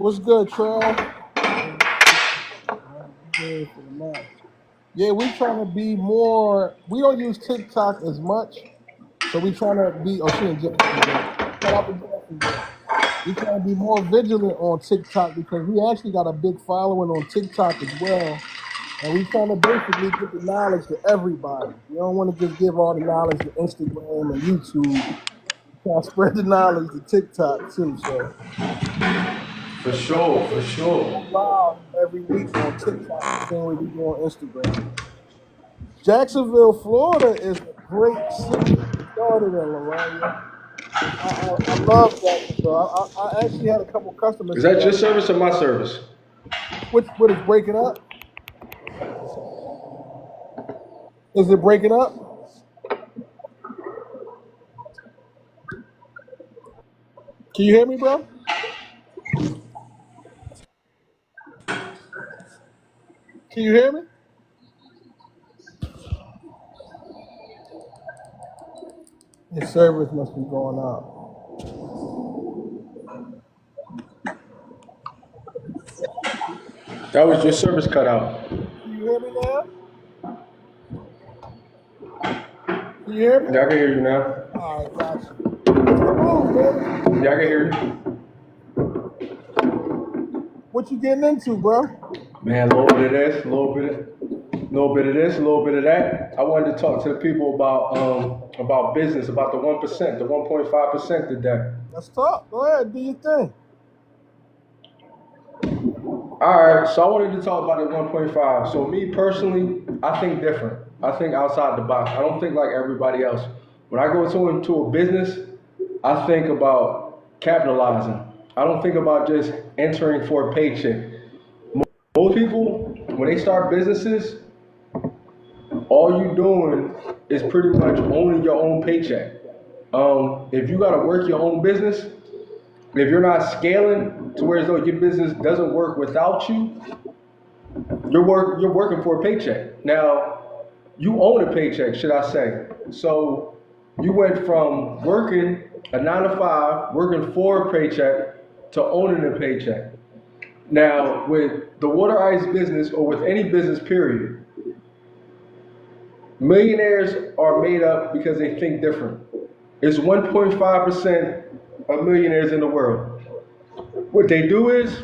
What's good, Trav? Good for the match. Yeah, we trying to be more. We don't use TikTok as much, so we trying to be. Oh, she in Jacksonville. Shout out to Jacksonville. We trying to be more vigilant on TikTok because we actually got a big following on TikTok as well, and we trying to basically get the knowledge to everybody. We don't want to just give all the knowledge to Instagram and YouTube. We try to spread the knowledge to TikTok too. So For sure, for we sure. go live every week on TikTok the same way we do on Instagram. Jacksonville, Florida is a great city to get started in, Lorraine. I love Jacksonville. I actually had a couple customers Is in that your Jacksonville. service or my service? What is breaking up? Is it breaking up? Can you hear me, bro? Can you hear me? His service must be going out. That was your service cut out. Can you hear me now? Can you hear me? Yeah, I can hear you now. All right, gotcha. Come baby. Yeah, I can hear you. What you getting into, bro? Man, a little bit of this, little bit of this, a little bit of that. I wanted to talk to the people about business, about the 1%, the 1.5% today. Let's talk. Go ahead, do your thing. All right, so I wanted to talk about the 1.5. So me personally, I think different. I think outside the box. I don't think like everybody else. When I go into a business, I think about capitalizing. I don't think about just entering for a paycheck. Most people, when they start businesses, all you doing is pretty much owning your own paycheck. If you got to work your own business, if you're not scaling to where as though your business doesn't work without you, you're working for a paycheck. Now, you own a paycheck, should I say? So you went from working a 9 to 5, working for a paycheck, to owning a paycheck. Now, with the water ice business or with any business period, millionaires are made up because they think different. It's 1.5% of millionaires in the world. What they do is,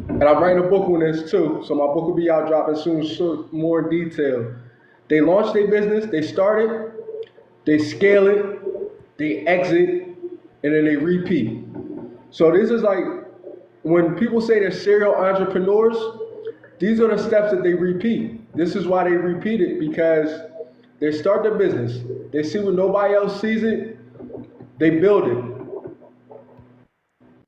and I'm writing a book on this too, so my book will be out dropping soon, so more detail. They launch their business, they start it, they scale it, they exit, and then they repeat. So this is like when people say they're serial entrepreneurs, these are the steps that they repeat. This is why they repeat it, because they start their business, they see when nobody else sees it, they build it.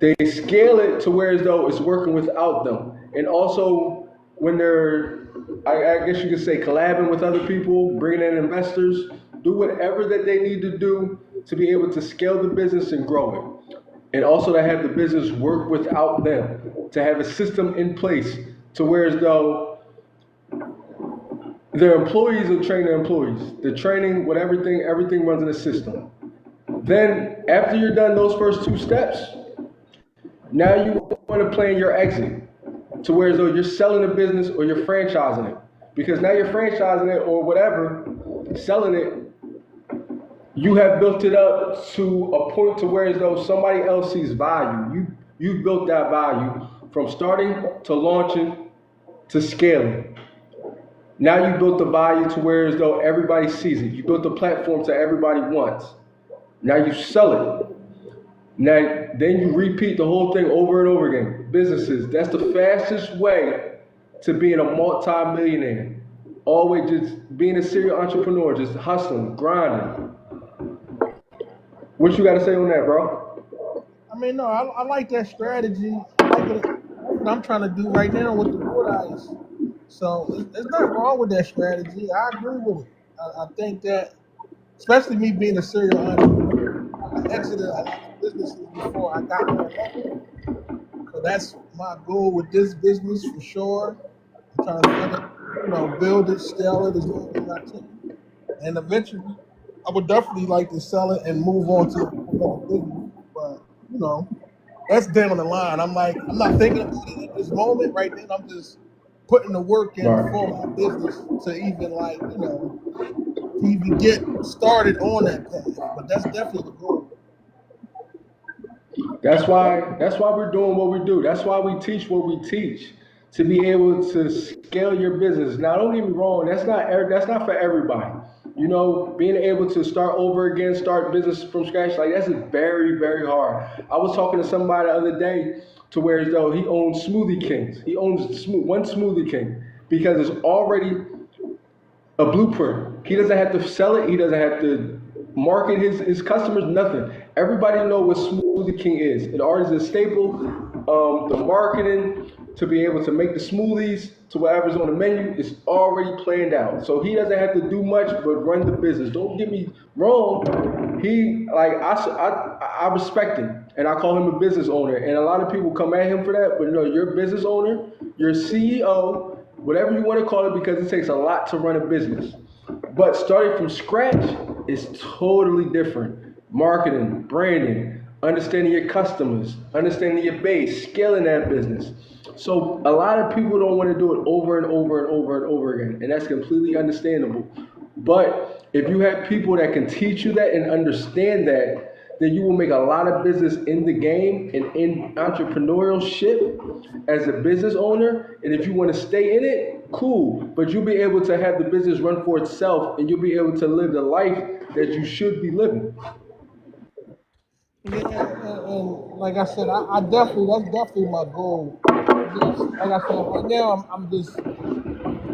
They scale it to where as though it's working without them. And also when they're, I guess you could say, collabing with other people, bringing in investors, do whatever that they need to do to be able to scale the business and grow it. And also to have the business work without them, to have a system in place to where as though their employees will train their employees. The training with everything runs in a system. Then after you're done those first two steps, now you want to plan your exit to where as though you're selling the business or you're franchising it. Because now you're franchising it or whatever, selling it, you have built it up to a point to where as though somebody else sees value. You built that value from starting to launching to scaling. Now you built the value to where as though everybody sees it. You built the platform to everybody wants. Now you sell it. Now then you repeat the whole thing over and over again. Businesses, that's the fastest way to being a multi-millionaire. Always just being a serial entrepreneur, just hustling, grinding. What you got to say on that, bro? I mean, no, I like that strategy. I like what I'm trying to do right now with the water ice. So there's nothing wrong with that strategy. I agree with it. I think that, especially me being a serial entrepreneur, I exited a lot of businesses before I got where I'm at. So that's my goal with this business for sure. I'm trying to build it, scale it as long as I can. And eventually, I would definitely like to sell it and move on to another business. But, that's down the line. I'm not thinking about it at this moment right then. I'm just putting the work in for Right. my business to even to even get started on that path. But that's definitely the goal. That's why we're doing what we do. That's why we teach what we teach to be able to scale your business. Now, don't get me wrong. That's not for everybody. You know, being able to start over again, start business from scratch, like that's very, very hard. I was talking to somebody the other day to where as though he owns Smoothie Kings. He owns one Smoothie King because it's already a blueprint. He doesn't have to sell it. He doesn't have to market his customers. Nothing. Everybody know what Smoothie King is. It already is a staple. The marketing to be able to make the smoothies to whatever's on the menu is already planned out. So he doesn't have to do much but run the business. Don't get me wrong. He like I respect him and I call him a business owner. And a lot of people come at him for that, but no, you're a business owner. You're a CEO whatever you want to call it, because it takes a lot to run a business. But starting from scratch is totally different. Marketing, branding, understanding your customers, understanding your base, scaling that business. So a lot of people don't want to do it over and over and over and over again, and that's completely understandable. But if you have people that can teach you that and understand that, then you will make a lot of business in the game and in entrepreneurship as a business owner. And if you want to stay in it, cool. But you'll be able to have the business run for itself and you'll be able to live the life that you should be living. Yeah, and like I said, I definitely that's definitely my goal. Just like I said, right now I'm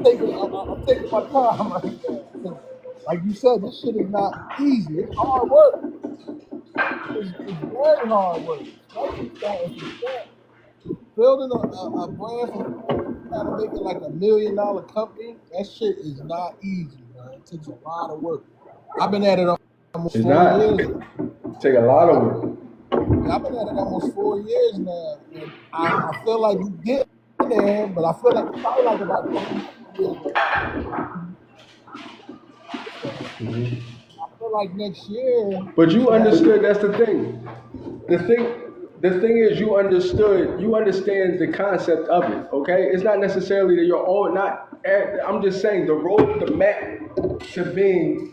taking my time right now. 'Cause like you said, this shit is not easy. It's hard work. It's very hard work, especially starting from scratch. Building a brand from scratch, trying to make it like $1 million company. That shit is not easy, man. It takes a lot of work. I've been at it almost It's 4 years. not. Take a lot of work. Yeah, I've been at it almost 4 years now, and I feel like we getting there, but I feel like it's probably like about 3 years away. So I feel like next year But we you should have. understood, that's the thing. The thing the thing is you understand the concept of it, okay? It's not necessarily that you're all not I'm just saying the map to being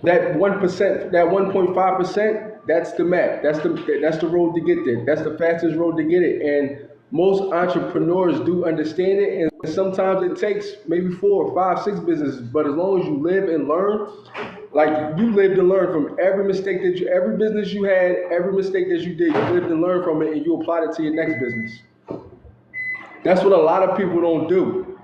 that 1%, that 1.5%, that's the map. That's the road to get there. That's the fastest road to get it. And most entrepreneurs do understand it. And sometimes it takes maybe 4 or 5, 6 businesses. But as long as you live and learn, like you lived and learned from every business you had, every mistake that you did, you lived and learned from it, and you applied it to your next business. That's what a lot of people don't do.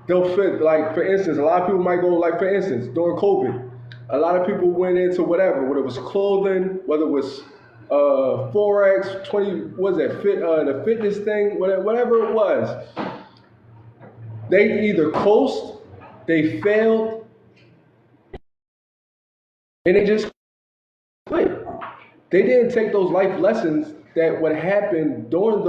They'll fit, like, for instance, a lot of people might go, like, for instance, during COVID, a lot of people went into whether it was clothing, whether it was Forex, 20, what was that, the fitness thing, whatever it was. They either coast, they failed, and they just quit. They didn't take those life lessons that would happen during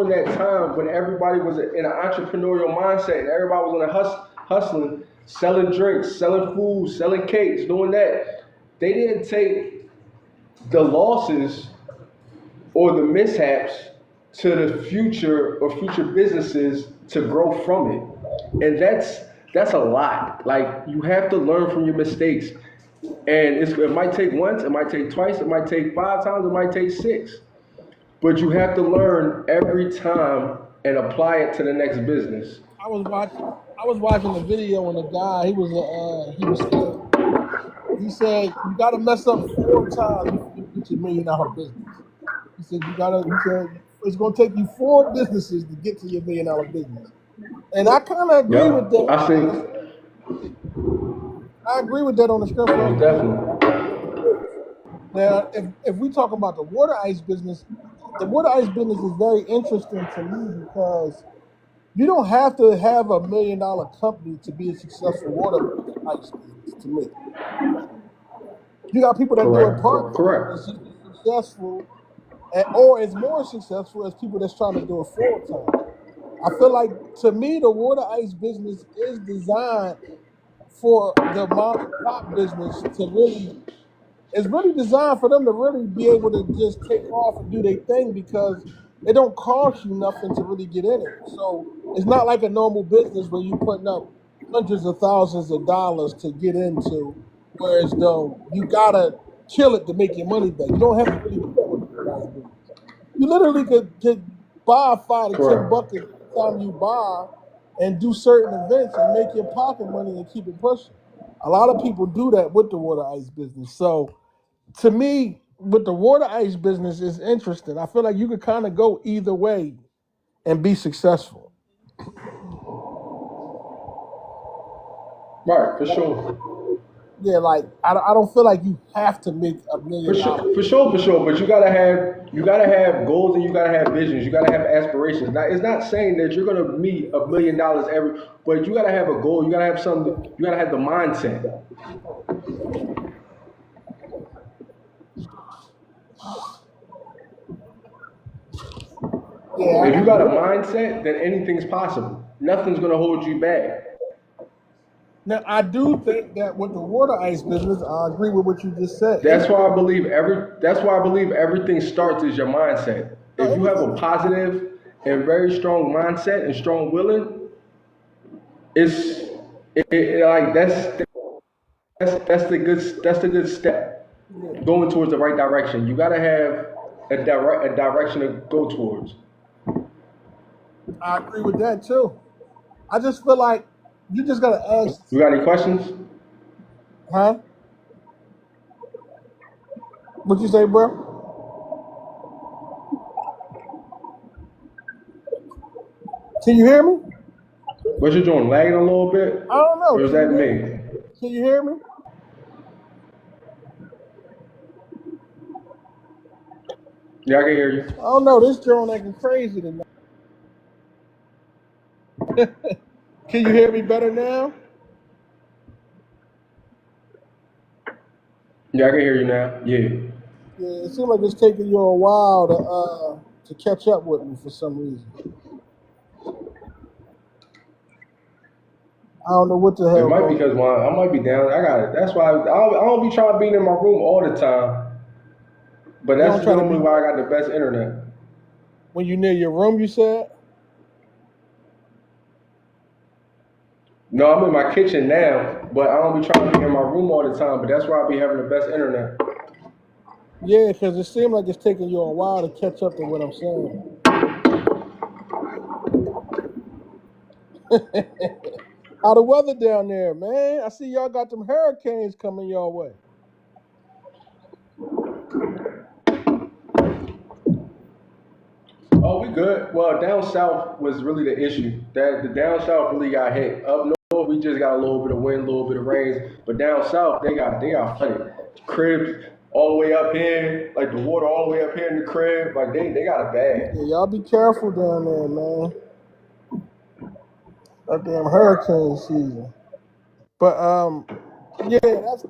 that time when everybody was in an entrepreneurial mindset and everybody was on hustling, selling drinks, selling food, selling cakes, doing that. They didn't take the losses or the mishaps to the future or future businesses to grow from it. And that's a lot. Like you have to learn from your mistakes. And it might take once, it might take twice, it might take 5 times, it might take 6. But you have to learn every time and apply it to the next business. I was watching. I was watching the video and the guy he was saying he said you got to mess up 4 times before you get your $1 million business. He said you got to. He said it's going to take you 4 businesses to get to your $1 million business. And I kind of agree Yeah, with that. I think I agree with that on the script. most definitely. Now, if we talk about the water ice business is very interesting to me because you don't have to have a $1 million company to be a successful water ice business. To me, you got people that do it Correct. part time Correct. that's just as successful, or is more successful as people that's trying to do it full time. I feel like to me the water ice business is designed for the mom and pop business to really it's really designed for them to really be able to just take off and do their thing because it don't cost you nothing to really get in it. So it's not like a normal business where you putting up hundreds of thousands of dollars to get into, whereas though you gotta kill it to make your money back. You don't have to really do that with the warehouse business. You literally could buy 5 to 10 buckets every time you buy and do certain events and make your pocket money and keep it pushing. A lot of people do that with the water ice business. So to me, with the water ice business is interesting. I feel like you could kind of go either way and be successful. Right, for sure. Yeah, like I don't feel like you have to make a For million sure, dollars. for sure, for sure. But you gotta have goals and you gotta have visions. You gotta have aspirations. Now, it's not saying that you're gonna meet $1 million every, but you gotta have a goal. You gotta have something. You gotta have the mindset. If you got a Yeah. mindset, then anything's possible. Nothing's gonna hold you back. Now I do think that with the water ice business, I agree with what you just said. That's why I believe everything starts is your mindset. If you have a Anything. positive and very strong mindset and strong willing, it's like that's the good step Yeah, going towards the right direction. You gotta have a direction to go towards. I agree with that too. I just feel like you just gotta ask, You got any questions? huh? What you say, bro? Can you hear me? What you doing? Lagging a little bit, I don't know. or is Can you that hear me? me? Can you hear me? Yeah, I can hear you. I don't know. This drone acting crazy tonight. Can you hear me better now? Yeah, I can hear you now. Yeah. Yeah, it seems like it's taking you a while to catch up with me for some reason. I don't know what the It hell might be going because on. I might be down. I got it. That's why I don't be trying to be in my room all the time. But You that's don't try to normally be why I got the best internet. when you near your room. You said. No, I'm in my kitchen now, but I don't be trying to be in my room all the time. But that's why I be having the best internet. Yeah, because it seems like it's taking you a while to catch up to what I'm saying. How the weather down there, man? I see y'all got them hurricanes coming your way. Oh, we good. Well, down south was really the issue. That the down south really got hit. Up north, we just got a little bit of wind, a little bit of rain. But down south, they got flooded. Cribs all the way up here, like the water all the way up here in the crib. Like they got it bad. Yeah, y'all be careful down there, man. That damn hurricane season. But yeah,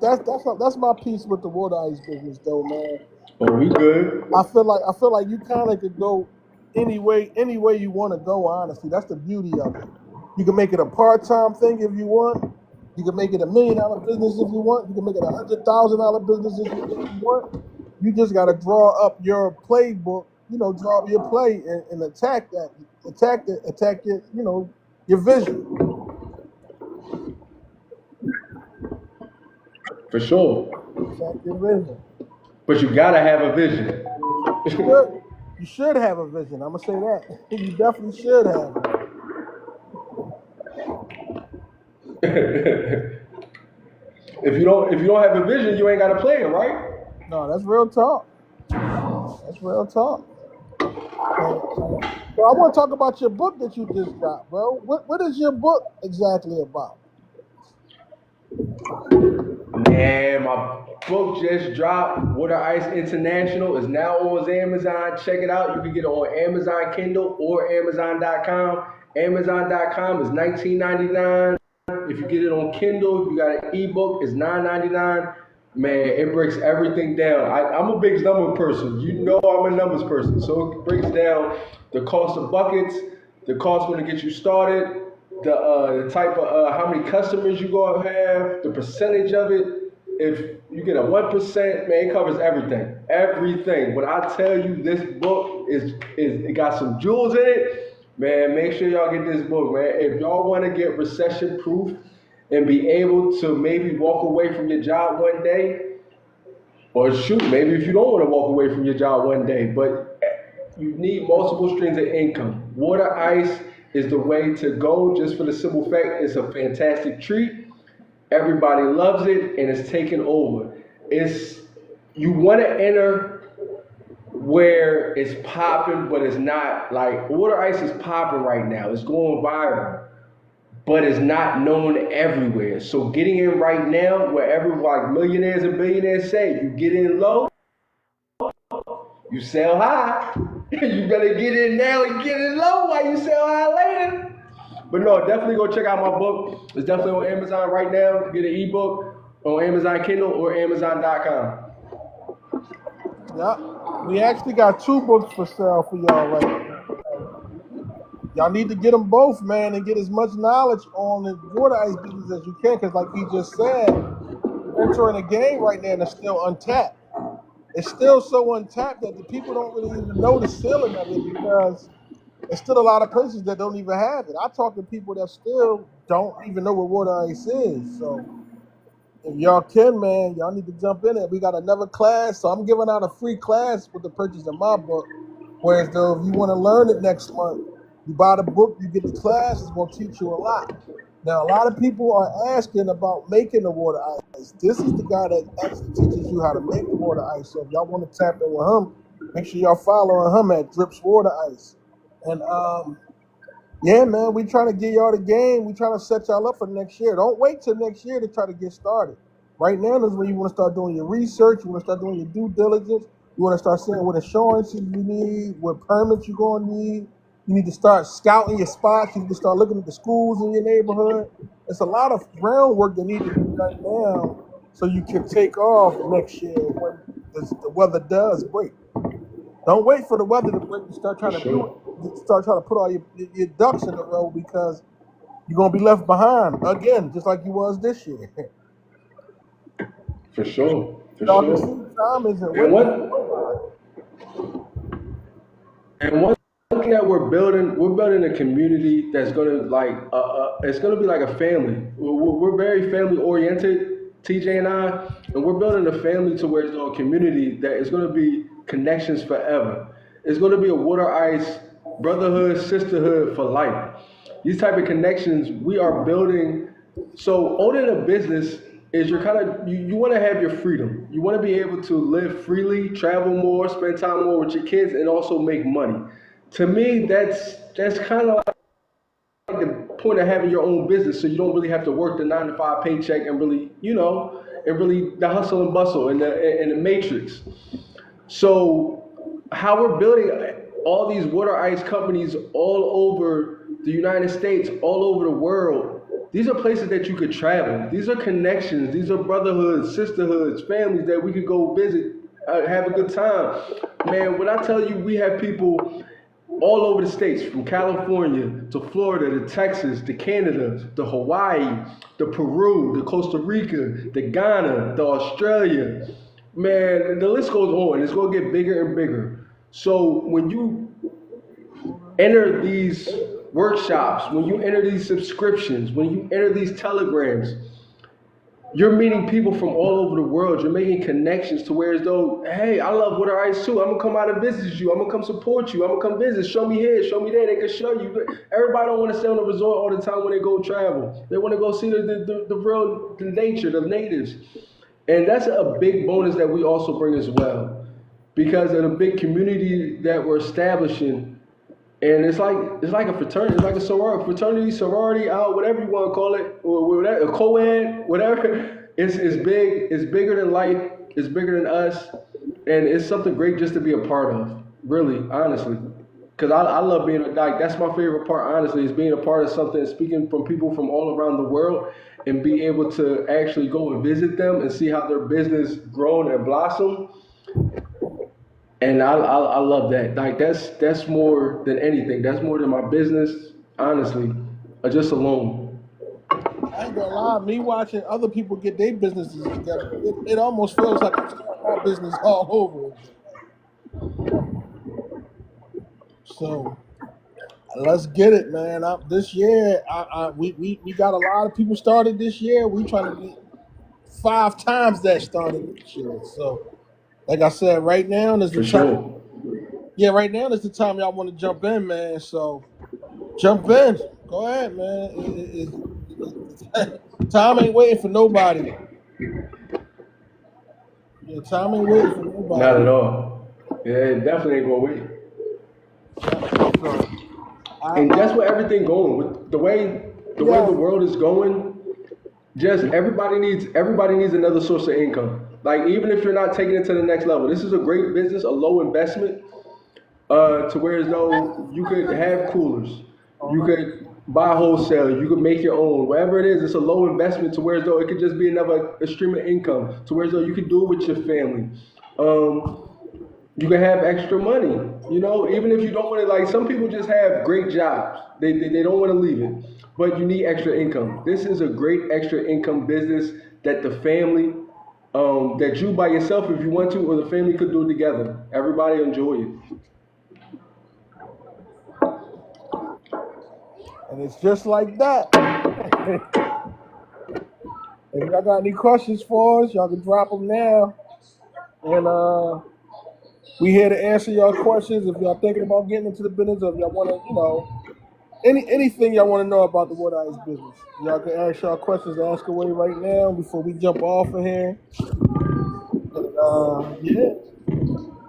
that's my piece with the water ice business, though, man. Oh, we good. I feel like you kind of could go any way you want to go. Honestly, that's the beauty of it. You can make it a part-time thing if you want. You can make it $1 million business if you want. You can make it $100,000 business if you want. You just got to draw up your playbook. Draw up your play and attack that. Attack your vision. For sure. Attack your vision. But you gotta have a vision. You should. You should have a vision. I'm gonna say that. You definitely should have one. If you don't have a vision, you ain't gotta play it, right? No, that's real talk. That's real talk. So I want to talk about your book that you just got, bro. What is your book exactly about? Man, my book just dropped. Water Ice International is now on Amazon. Check it out. You can get it on Amazon Kindle or Amazon.com. Amazon.com is $19.99. If you get it on Kindle, if you got an ebook, it's $9.99. Man, it breaks everything down. I'm a big number person. You know I'm a numbers person. So it breaks down the cost of buckets, the cost going to get you started, the type of how many customers you going to have, the percentage of it. If You get a 1%, man, it covers everything. Everything. When I tell you this book is it got some jewels in it, man, make sure y'all get this book, man. If y'all want to get recession proof and be able to maybe walk away from your job one day, or shoot, maybe if you don't want to walk away from your job one day, but you need multiple streams of income. Water ice is the way to go just for the simple fact it's a fantastic treat. Everybody loves it and it's taken over. It's you want to enter where it's popping, but it's not like water ice is popping right now. It's going viral, but it's not known everywhere. So getting in right now, wherever like millionaires and billionaires say, you get in low, you sell high. You better get in now and get in low while you sell high later. But no, definitely go check out my book. It's definitely on Amazon right now. Get an ebook on Amazon Kindle or Amazon.com. Yeah, we actually got 2 books for sale for y'all right now. Y'all need to get them both, man, and get as much knowledge on the water ice business as you can, because like he just said, you're entering a game right now that's still untapped. It's still so untapped that the people don't really even know the ceiling of it because there's still a lot of places that don't even have it. I talk to people that still don't even know what water ice is. So if y'all can, man, y'all need to jump in it. We got another class, so I'm giving out a free class with the purchase of my book. Whereas though, if you want to learn it next month, you buy the book, you get the class. It's going to teach you a lot. Now, a lot of people are asking about making the water ice. This is the guy that actually teaches you how to make the water ice. So if y'all want to tap in with him, make sure y'all following him at Drips Water Ice. And yeah, man, we trying to get y'all the game. We trying to set y'all up for next year. Don't wait till next year to try to get started. Right now is when you want to start doing your research. You want to start doing your due diligence. You want to start seeing what insurances you need, what permits you're going to need. You need to start scouting your spots. You need to start looking at the schools in your neighborhood. It's a lot of groundwork that needs to be done now so you can take off next year when the weather does break. Don't wait for the weather to break and start For trying to do sure. it. Start trying to put all your ducks in a row because you're gonna be left behind again, just like you was this year. For sure. For Y'all can see sure. time isn't And waiting one for nobody. And one thing that we're building a community that's gonna it's gonna be like a family. We're very family oriented, TJ and I, and we're building a family to where it's a community that is gonna be connections forever. It's gonna be a water ice brotherhood, sisterhood for life. These type of connections we are building. So owning a business is you're kind of you want to have your freedom. You want to be able to live freely, travel more, spend time more with your kids, and also make money. To me, that's kind of like the point of having your own business, so you don't really have to work the 9 to 5 paycheck and really, and really the hustle and bustle and the matrix. So, how we're building all these water ice companies all over the United States, all over the world, these are places that you could travel. These are connections. These are brotherhoods, sisterhoods, families that we could go visit, have a good time. Man, when I tell you we have people all over the states, from California to Florida to Texas to Canada to Hawaii to Peru to Costa Rica to Ghana to Australia. Man, the list goes on. It's going to get bigger and bigger. So when you enter these workshops, when you enter these subscriptions, when you enter these telegrams, you're meeting people from all over the world. You're making connections to where as though, hey, I love water ice too. I'm gonna come out and visit you. I'm gonna come support you. I'm gonna come visit. Show me here, show me there. They can show you. Everybody don't want to stay on the resort all the time when they go travel. They want to go see the real the nature, the natives. And that's a big bonus that we also bring as well. Because of the big community that we're establishing, and it's like a fraternity, it's like a fraternity, sorority, out, whatever you want to call it, or whatever, a co-ed, whatever. It's big, it's bigger than life, it's bigger than us, and it's something great just to be a part of. Really, honestly, because I love being like that's my favorite part. Honestly, is being a part of something, speaking from people from all around the world, and be able to actually go and visit them and see how their business grown and blossom. And I love that. Like that's more than anything. That's more than my business, honestly, just alone. I ain't gonna lie, me watching other people get their businesses together, it almost feels like I'm starting my business all over again. So let's get it, man. This year, we got a lot of people started this year. We trying to get 5 times that started this year. So, like I said, right now is the For time. sure. Yeah, right now is the time y'all want to jump in, man. So jump in. Go ahead, man. Time ain't waiting for nobody. Yeah, time ain't waiting for Not nobody. at all. Yeah, it definitely ain't gonna wait. Yep. So And I that's where everything going with the way the yeah. world is going. Just everybody needs another source of income. Like even if you're not taking it to the next level, this is a great business, a low investment, to where as though you could have coolers, you Uh-huh. could buy wholesale, you could make your own, whatever it is. It's a low investment to where as though it could just be another a stream of income, to where as though you could do it with your family. Um, you can have extra money. Even if you don't want to, like some people just have great jobs. They don't want to leave it, but you need extra income. This is a great extra income business that the family, that you by yourself, if you want to, or the family could do together. Everybody enjoy it. And it's just like that. If y'all got any questions for us, y'all can drop them now. And we here to answer y'all questions. If y'all thinking about getting into the business, or if y'all want to, anything y'all want to know about the wood ice business, y'all can ask y'all questions. Ask away right now before we jump off of here. And yeah,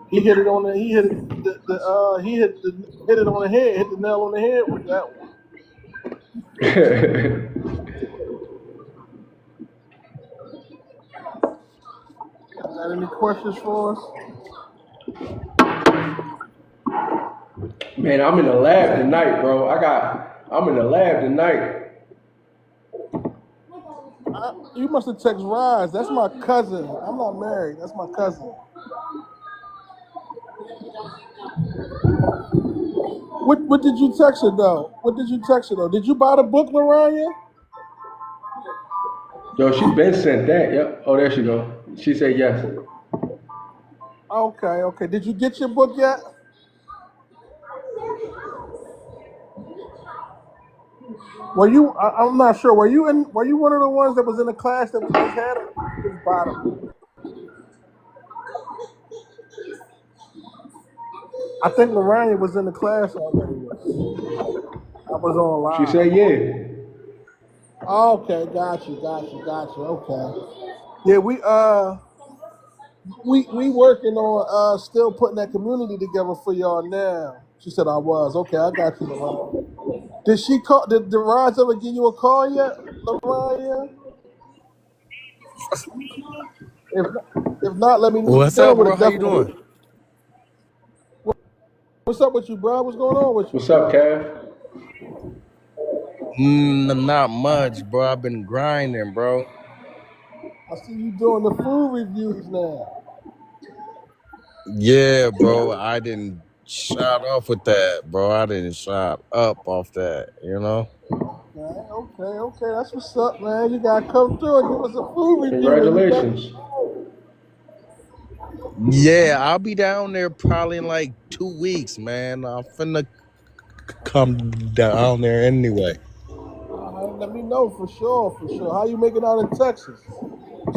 he hit it on the he hit it he hit it on the head, hit the nail on the head with that one. Y'all got any questions for us? Man, I'm in the lab tonight, bro. I'm in the lab tonight. You must have texted Rise. That's my cousin. I'm not married. That's my cousin. What did you text her though? What did you text her though? Did you buy the book, Mariah? Yo, she been sent that. Yep. Oh, there she go. She said yes. Okay, okay. Did you get your book yet? Were you? I'm not sure. Were you in? Were you one of the ones that was in the class that we just had? Or did you just buy the book? I think Mariah was in the class already with us. I was She online. said yeah. Okay, got you. Okay. Yeah, we working on still putting that community together for y'all now. She said I was. Okay, I got you, Mariah. Did she call? Did Rise ever give you a call yet, Mariah? If if not, let me know. You What's down up, with bro? it? How you Definitely. doing? What's up with you, bro? What's going on with you? What's up, Kev? Not much, bro. I've been grinding, bro. I see you doing the food reviews now. Yeah, bro. I didn't shot off with that, bro. I didn't shot up off that. Okay. That's what's up, man. You gotta come through and give us a food review when you back. Congratulations. Yeah, I'll be down there probably in like 2 weeks, man. I'm finna come down there anyway. Let me know for sure, for sure. How you making out in Texas?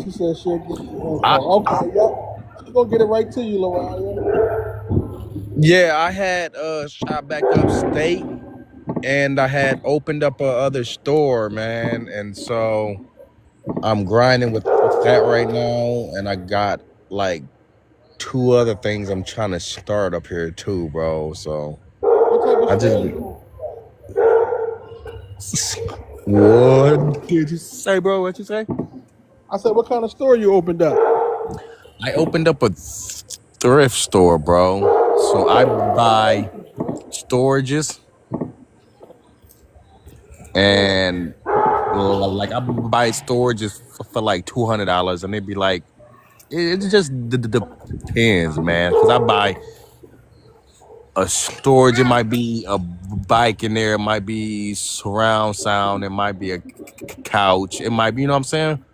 She said she'll get the I info. Okay, yep. She's gonna get it right to you, Loraya. Yeah, I had shot back upstate and I had opened up a other store, man, and so I'm grinding with that right now, and I got like two other things I'm trying to start up here too, bro. So What type of I just store you open? what did you say, bro? What you say? I said, what kind of store you opened up? I opened up a thrift store, bro. So I buy storages and like I buy storages for like $200, and they'd be like, it just depends, man. Because I buy a storage. It might be a bike in there. It might be surround sound. It might be a couch. It might be, you know what I'm saying?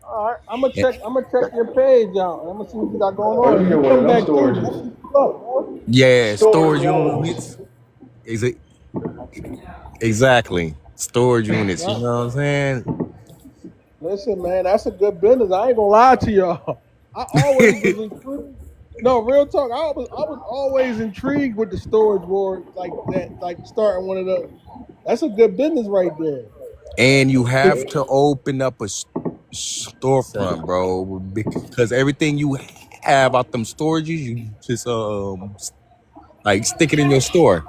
All right, I'm gonna Eh, check. I'm gonna check your page out. I'm gonna see what you got going Oh, on. you If get you one of come them back through, I'll storages. see you up, man. Yeah, Storage storage units. units. Is it exactly storage units? You Right. know what I'm saying? Listen, man, that's a good business. I ain't gonna lie to y'all. I always was intrigued. No, real talk. I was always intrigued with the storage wars like that, like starting one of those. That's a good business right there. And you have It's- to open up a storefront, bro, because everything you have out them storages, you just like stick it in your store.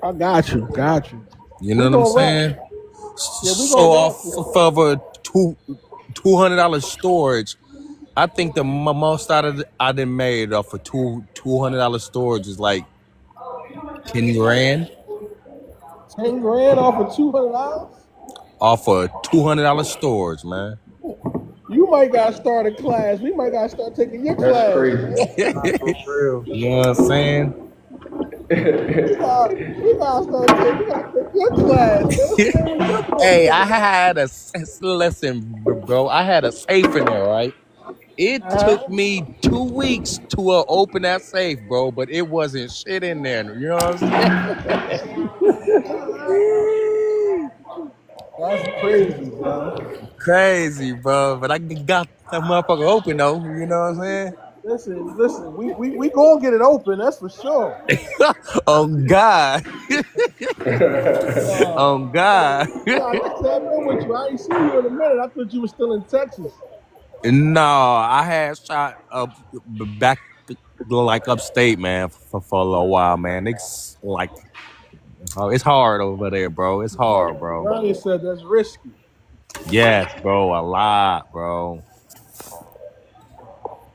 I got you, got you. You know We what I'm gonna rock. saying? Yeah, we So gonna rock off with of a $200 storage, I think the most I done made off of $200 storage is like 10 grand 10 grand off of $200. off of $200 storage, man. You might gotta start a class. We might gotta start taking your That's class, crazy. man. Nah, for real. You know what I'm saying? We gotta start taking. We gotta take your class, man. What's the name of your Hey, I program? had listen, bro. I had a safe in there, right? It took Uh-huh. me 2 weeks to open that safe, bro, but it wasn't shit in there. You know what I'm saying? That's crazy, man. Crazy, bro. But I got that motherfucker open though. You know what I'm Listen. We gonna get it open. That's for sure. saying? On God. On God. I gotta tap in with you. I ain't seen you in a minute. I thought you were still in Texas. No, I had shot up back like upstate, man, for a little while, man. It's like it's hard over there, bro. It's hard, bro. Ryan said that's risky. Yes, bro. A lot, bro.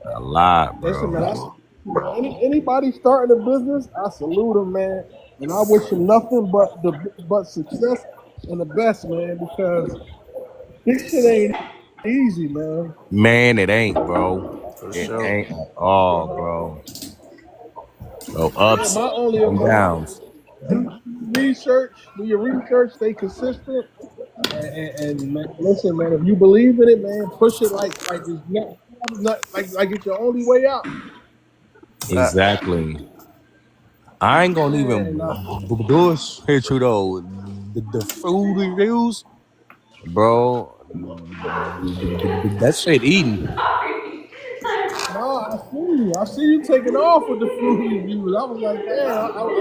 A lot, Listen, man. bro. Anybody starting a business, I salute them, man, and I wish them nothing but success and the best, man, because this shit ain't easy, man. Man, it ain't, bro. For It sure. ain't at all, bro. So Yeah, ups my only and advice downs. do your research, stay consistent, and man, listen, man. If you believe in it, man, push it like it's not like it's your only way out. Facts. Exactly. I ain't gonna Man, even bullshit you though. The food reviews, bro. That shit eating. no, I see you taking off with the food reviews. I was like, damn, I was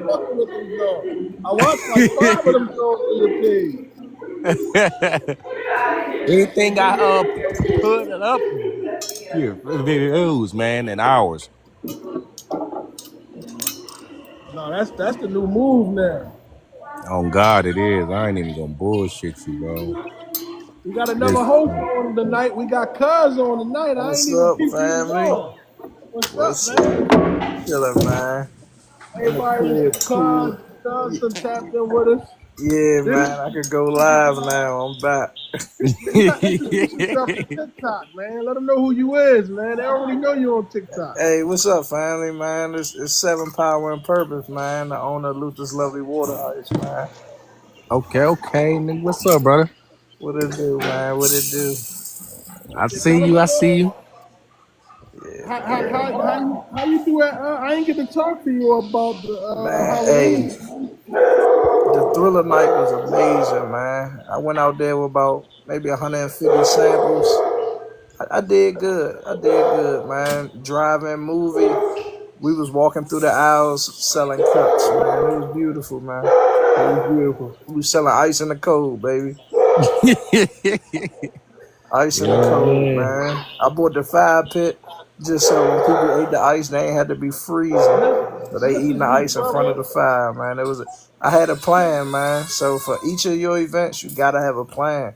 fucking with them Jones. I watched like five of them Jones on your page. Anything I put it up here reviews, man, in hours. No, that's the new move now. On God, it is. I ain't even gonna bullshit you, bro. We got another This host on tonight. We got Cuz on tonight. I ain't What's even up, peeped you was family? on. What's up, What's man? up? Chilling, man. In the Everybody, crib, cool. Cuz done tapped in with us. Yeah, This man. I could go live now. I'm back. you got to introduce yourself to TikTok, man. Let them know who you is, man. They already know you on TikTok. Hey, what's up, family, man? It's Seven Power and Purpose, man. The owner of Luther's Lovely Waterice, man. okay, nigga. What's up, brother? What it do, man? What it do? I Yeah, see tell them you. I see you. Yeah, how you do it. I ain't get to talk to you about the man. Hey, Halloween. the Thriller night was amazing, man. I went out there with about maybe 150 samples. I did good. I did good, man. Driving, movie. We was walking through the aisles selling cups, man. It was beautiful, man. It was beautiful. We was selling ice in the cold, baby. Ice in the Yeah, cold, man. man. I bought the fire pit just so when people ate the ice, they ain't had to be freezing. So they This eating is the you, ice in front of brother. the fire, man. I had a plan, man. So for each of your events, you gotta have a plan,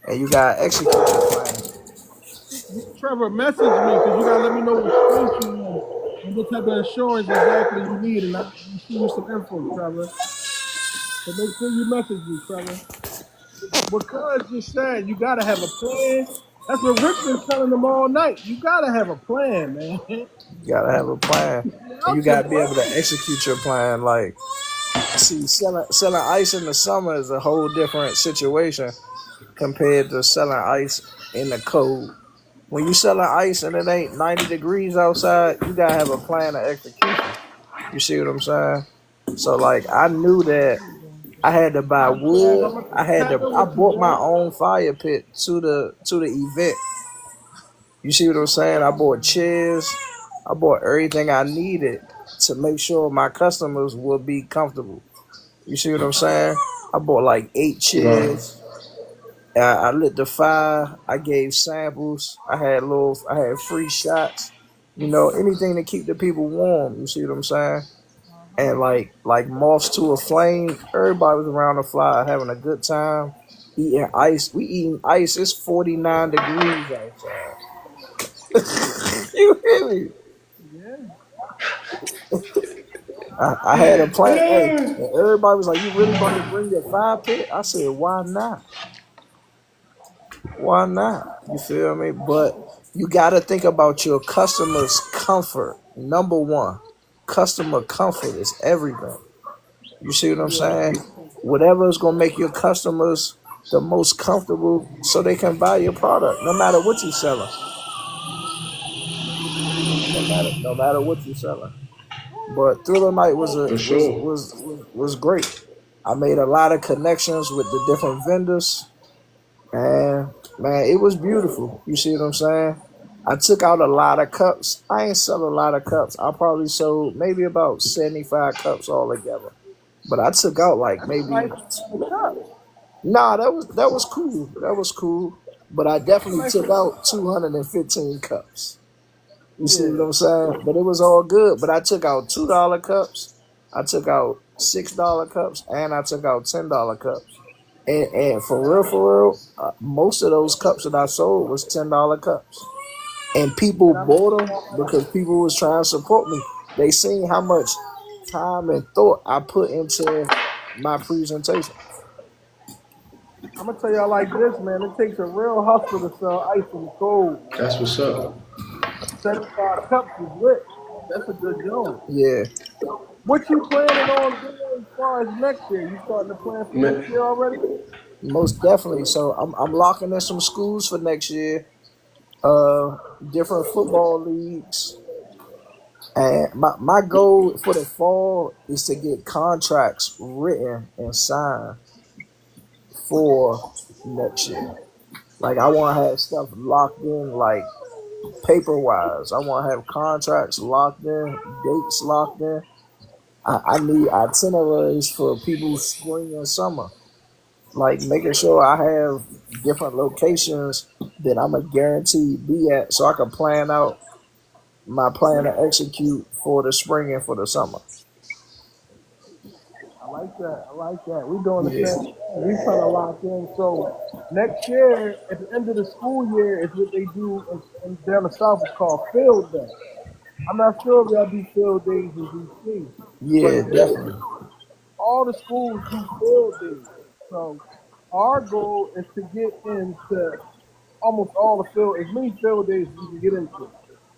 and you gotta execute the plan. Trevor, message me because you gotta let me know what space you in and what type of insurance exactly you need, and I'll send you some info, Trevor. So make sure you message me, Trevor. What Cuz just said, you gotta have a plan. That's what Rick been telling them all night. You gotta have a plan, man. You gotta have a plan, and you Without your gotta be able to plan, execute your plan. Like, see, selling ice in the summer is a whole different situation compared to selling ice in the cold. When you selling ice and it ain't 90 degrees outside, you gotta have a plan of execution. You see what I'm saying? So like I knew that I had to buy Flag, wood. I'm gonna tap in I with you, bought my man. own fire pit to the event. You see what I'm saying? I bought chairs. I bought everything I needed to make sure my customers would be comfortable. You see what I'm saying? I bought like 8 chairs. Right. I lit the fire. I gave samples. I had free shots. You know, anything to keep the people warm. You see what I'm saying? And like moths to a flame. Everybody was around the fire having a good time, eating ice. We eating ice. It's 49 degrees outside. You hear me? Yeah. I had a plan. Hey, and everybody was like, "You really about to bring your fire pit?" I said, "Why not? Why not?" You feel me? But you got to think about your customers' comfort. Number one, customer comfort is everything. You see what I'm Yeah. saying? Whatever is gonna make your customers the most comfortable, so they can buy your product, no matter what you're selling. No matter what you're selling. But Thriller Night For sure. was great. I made a lot of connections with the different vendors, and man, it was beautiful. You see what I'm saying? I took out a lot of cups. I ain't sell a lot of cups. I probably sold maybe about 75 cups altogether. But I took out like That's a maybe nice amount of cups. nah, that was cool. That was cool. But I That's a definitely nice took amount out of cups. 215 cups. You see what Yeah. I'm saying? But it was all good. But I took out $2 cups, I took out $6 cups, and I took out $10 cups. And for real, most of those cups that I sold was $10 cups. And people And I'm bought them because people was trying to support me. They seen how much time and thought I put into my presentation. gonna tell y'all like this, man. It takes a real hustle to sell ice in the cold, That's man. what's up. 75 cups is lit. That's a good job. Yeah. What you planning on doing as far as next year? You starting to plan for next Man, year already? Most definitely. So I'm locking in some schools for next year. Uh, Different football leagues, and my goal for the fall is to get contracts written and signed for next year. Like I want to have stuff locked in, like paper wise. I want to have contracts locked in, dates locked in. I need itineraries for people's spring and summer. Like making sure I have different locations that I'm a guaranteed be at, so I can plan out my plan to execute for the spring and for the summer. I like that. I like that. We doing the Yeah, same thing. We trying to lock in. So next year, at the end of the school year, is what they do in down the south. It's called field day. I'm not sure if y'all do field days in DC, but yeah, definitely. all the schools do field days. So our goal is to get into almost all the field, as many field days as we can get into.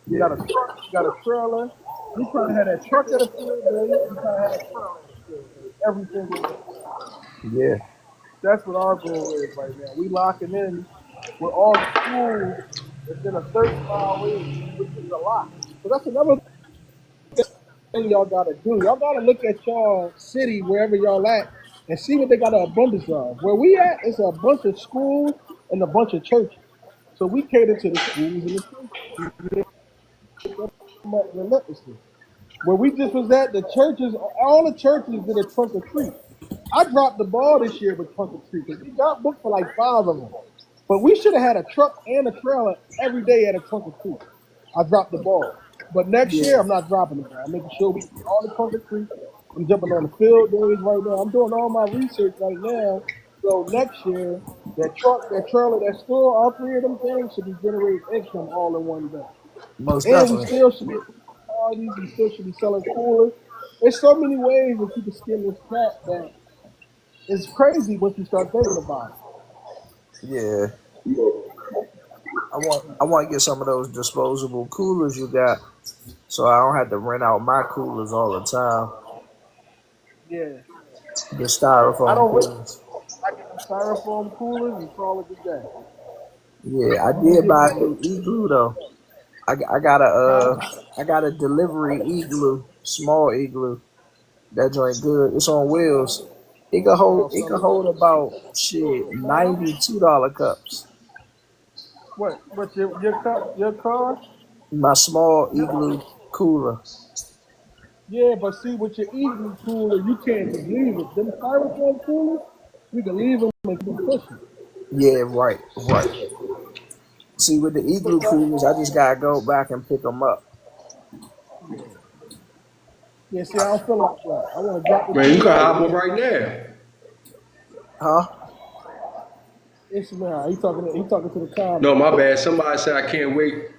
You got a Yeah, truck, you got a trailer. We trying to have that truck at a field day. We trying to have that trailer at a field day every single day. yeah, That's what our goal is right now. We locking in with all the schools within a 30-mile radius, which is a lot. So that's another thing y'all gotta do. Y'all gotta look at y'all city wherever y'all at and see what they got an abundance of. Where we at, it's a bunch of schools and a bunch of churches. So we cater to the schools and the churches. We hit them up relentlessly. Where we just was at, the churches, all the churches did a trunk or treat. I dropped the ball this year with trunk or treat because we got booked for like 5 of them. But we should have had a truck and a trailer every day at a trunk or treat. I dropped the ball. But next year, yeah. I'm not dropping the ball. I'm making sure we get all the trunk or treats. I'm jumping on the field days right now. I'm doing all my research right now. So next year, that truck, that trailer, that store, all three of them things should be generating income all in one day. Most And we definitely. still should be parties. We still should be selling coolers. There's so many ways that you can skin this cat that is crazy once you start thinking about it. Yeah, I want to get some of those disposable coolers you got, so I don't have to rent out my coolers all the time. Yeah, The I styrofoam don't really coolers. like it styrofoam coolers and call it a day. Yeah, I I'm gonna did get buy me a new igloo though. I got huh? a delivery igloo, small igloo. That joint good. It's on wheels. Oh, It could so hold about shit $92 cups. what your car? My small igloo cooler. Yeah, but see, with your eating cooler, you can't just leave it. Them styrofoam coolers, you can leave them and keep pushing. Yeah, right. See, with the But igloo that, coolers, I just gotta go back and pick them up. yeah, yeah. See, I don't feel like that. I want to drop the Man, you can cooler off. hop on right now. Huh? It's man. He talking to the No, comment. my bad. Somebody said I can't wait.